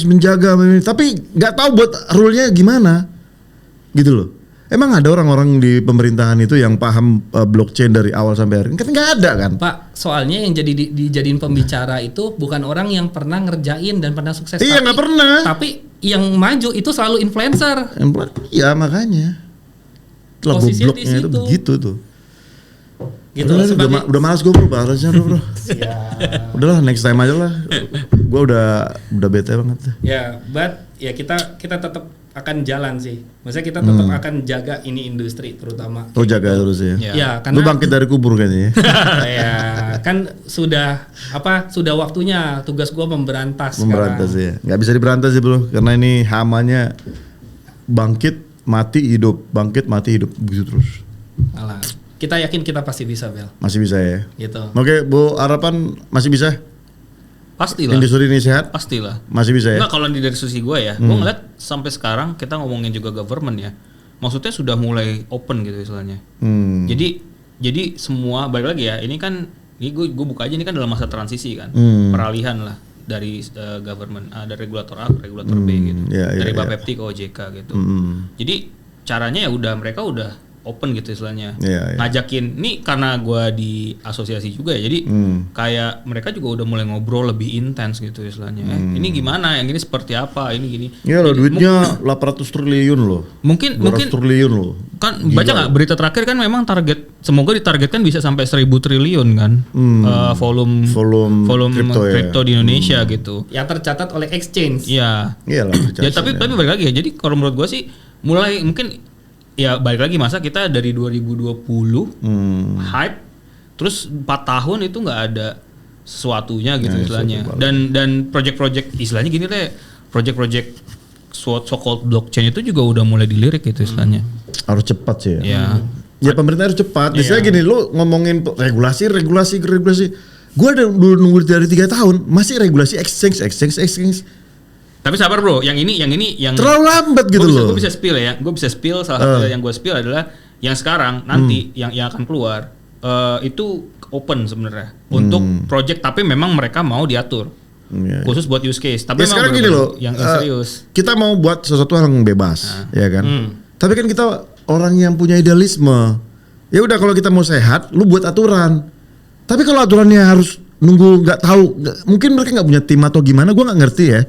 menjaga, tapi nggak tahu buat rule-nya gimana, gitu loh. Emang ada orang-orang di pemerintahan itu yang paham blockchain dari awal sampai akhir? Kan nggak ada kan? Pak, soalnya yang jadi dijadiin pembicara itu bukan orang yang pernah ngerjain dan pernah sukses. Iya, nggak pernah. Tapi yang maju itu selalu influencer. Iya makanya. Itulah Posisinya gobloknya di itu situ. begitu tuh. Gitu. Udah malas gue bro, bahasnya bro. Udahlah next time aja lah. Gue udah bete banget. Ya, but ya kita tetap akan jalan sih. Maksudnya kita tetap akan jaga ini industri terutama. Oh jaga terus ya. Ya, Lu karena bangkit dari kubur kayaknya. ya kan sudah waktunya tugas gua memberantas Ya. Nggak bisa diberantas sih bro, karena ini hamanya bangkit mati hidup, bangkit mati hidup begitu terus. Alah, kita yakin kita pasti bisa, Bel. Masih bisa ya. Gitu. Oke, Bu Harapan masih bisa? Pastilah. Industri ini sehat? Pastilah. Masih bisa ya? Enggak, kalau dari sisi gue ya, gue ngeliat sampai sekarang kita ngomongin juga government ya, maksudnya sudah mulai open gitu istilahnya. Jadi semua balik lagi ya, ini kan ini gue buka aja, ini kan dalam masa transisi kan, peralihan lah dari government dari regulator A ke regulator B gitu, dari Bapepti ke OJK gitu. Jadi caranya ya udah mereka udah open gitu istilahnya, ngajakin nih karena gue di asosiasi juga ya, jadi kayak mereka juga udah mulai ngobrol lebih intens gitu istilahnya. Ini gimana, yang ini seperti apa, ini gini. Iya loh, duitnya 800 triliun loh. Mungkin triliun loh. Kan baca nggak berita terakhir kan memang semoga ditargetkan bisa sampai 1.000 triliun kan volume kripto di Indonesia gitu. Yang tercatat oleh exchange. Iya. Iyalah. Ya tapi balik lagi ya. Jadi kalau menurut gua sih mulai mungkin ya balik lagi, masa kita dari 2020 hype terus 4 tahun itu nggak ada sesuatunya gitu istilahnya. Dan project-project istilahnya gini deh, project-project so-called blockchain itu juga udah mulai dilirik gitu istilahnya. Harus cepat sih ya. Ya pemerintah harus cepat. Misalnya gini, lu ngomongin regulasi. Gua udah nunggu dari 3 tahun masih regulasi exchange. Tapi sabar bro, yang ini terlalu lambat gitu loh. Gue bisa spill ya. Gue bisa spill, salah satu yang gue spill adalah yang sekarang nanti yang akan keluar itu open sebenarnya untuk project, tapi memang mereka mau diatur khusus buat use case. Tapi ya sekarang gini loh, yang serius. Kita mau buat sesuatu yang bebas, ya kan. Tapi kan kita orang yang punya idealisme. Ya udah kalau kita mau sehat, lu buat aturan. Tapi kalau aturannya harus nunggu nggak tahu, mungkin mereka nggak punya tim atau gimana, gue nggak ngerti ya.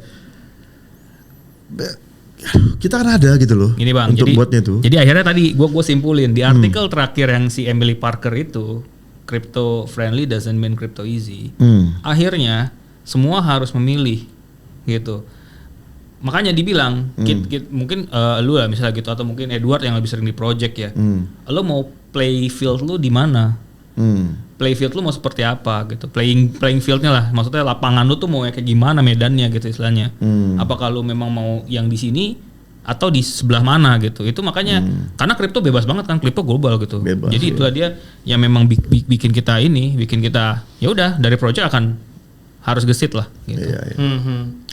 Kita kan ada gitu loh. Ini bang, untuk buatnya tuh. Jadi akhirnya tadi gue simpulin di artikel terakhir yang si Emily Parker itu, crypto friendly doesn't mean crypto easy. Akhirnya semua harus memilih gitu. Makanya dibilang mungkin lu lah misalnya gitu, atau mungkin Edward yang lebih sering di project ya. Lu mau play field lu di mana? Playfield lu mau seperti apa gitu, playing fieldnya lah, maksudnya lapangan lu tuh mau kayak gimana medannya gitu istilahnya. Apakah lu memang mau yang di sini atau di sebelah mana gitu. Itu makanya karena kripto bebas banget kan, kripto global gitu. Bebas, jadi itulah dia yang memang bikin kita ya udah dari project akan harus gesit lah gitu.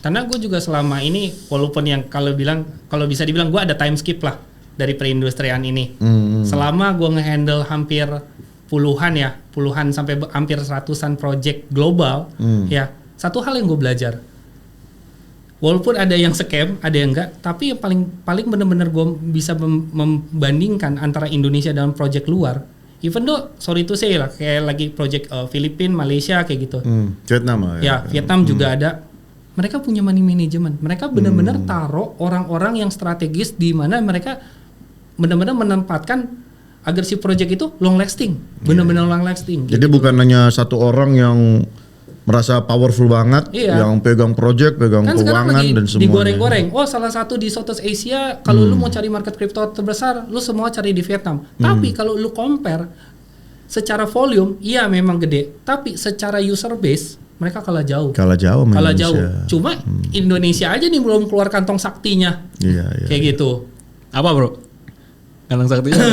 Karena gue juga selama ini walaupun yang kalau bisa dibilang gue ada time skip lah dari perindustrian ini. Selama gue ngehandle hampir puluhan sampai hampir 100-an project global, ya satu hal yang gue belajar, walaupun ada yang scam, ada yang enggak, tapi yang paling benar-benar gue bisa membandingkan antara Indonesia dan project luar, even though sorry to say lah, kayak lagi project Filipina, Malaysia kayak gitu, Vietnam ya Vietnam juga ada, mereka punya money management, mereka benar-benar taruh orang-orang yang strategis di mana mereka benar-benar menempatkan agar si project itu long lasting, benar-benar long lasting. Jadi gitu. bukan hanya satu orang yang merasa powerful banget, Iya. yang pegang project, pegang Kan sekarang keuangan lagi dan semuanya. digoreng-goreng. Oh, salah satu di Southeast Asia kalau lu mau cari market crypto terbesar, lu semua cari di Vietnam. Tapi kalau lu compare secara volume, iya memang gede. Tapi secara user base mereka kalah jauh. Kalah jauh sama Kalah Indonesia. jauh. Cuma Indonesia aja nih belum keluar kantong saktinya. Iya, iya. Kayak gitu. Apa bro? Kandang saktinya.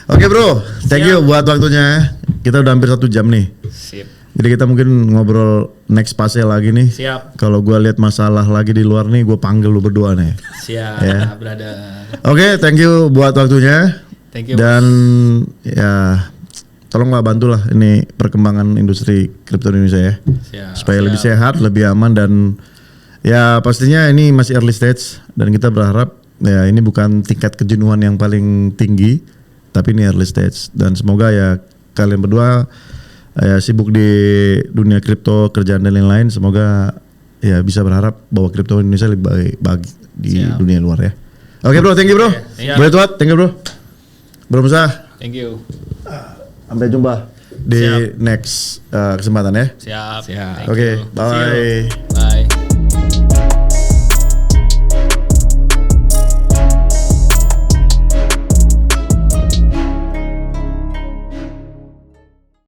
Oke bro, thank you buat waktunya. Kita udah hampir 1 jam nih. Sip. Jadi kita mungkin ngobrol next fase lagi nih. Siap. Kalau gua lihat masalah lagi di luar nih, gue panggil lu berdua nih. Siap, Ya. brother. Oke, thank you buat waktunya. Thank you. Dan ya, tolonglah bantulah ini perkembangan industri kripto Indonesia ya. Siap. Supaya lebih sehat, lebih aman dan ya pastinya ini masih early stage dan kita berharap ya ini bukan tingkat kejenuhan yang paling tinggi, tapi ini early stage dan semoga ya kalian berdua ya sibuk di dunia kripto, kerjaan dan lain-lain, semoga ya bisa berharap bahwa kripto Indonesia lebih baik bagi di dunia luar ya. Oke bro, thank you bro. Siap. Boleh tuat, thank you bro. Bro Musa, Thank you. sampai jumpa di next kesempatan ya. Siap. Siap. Thank Oke, you. bye.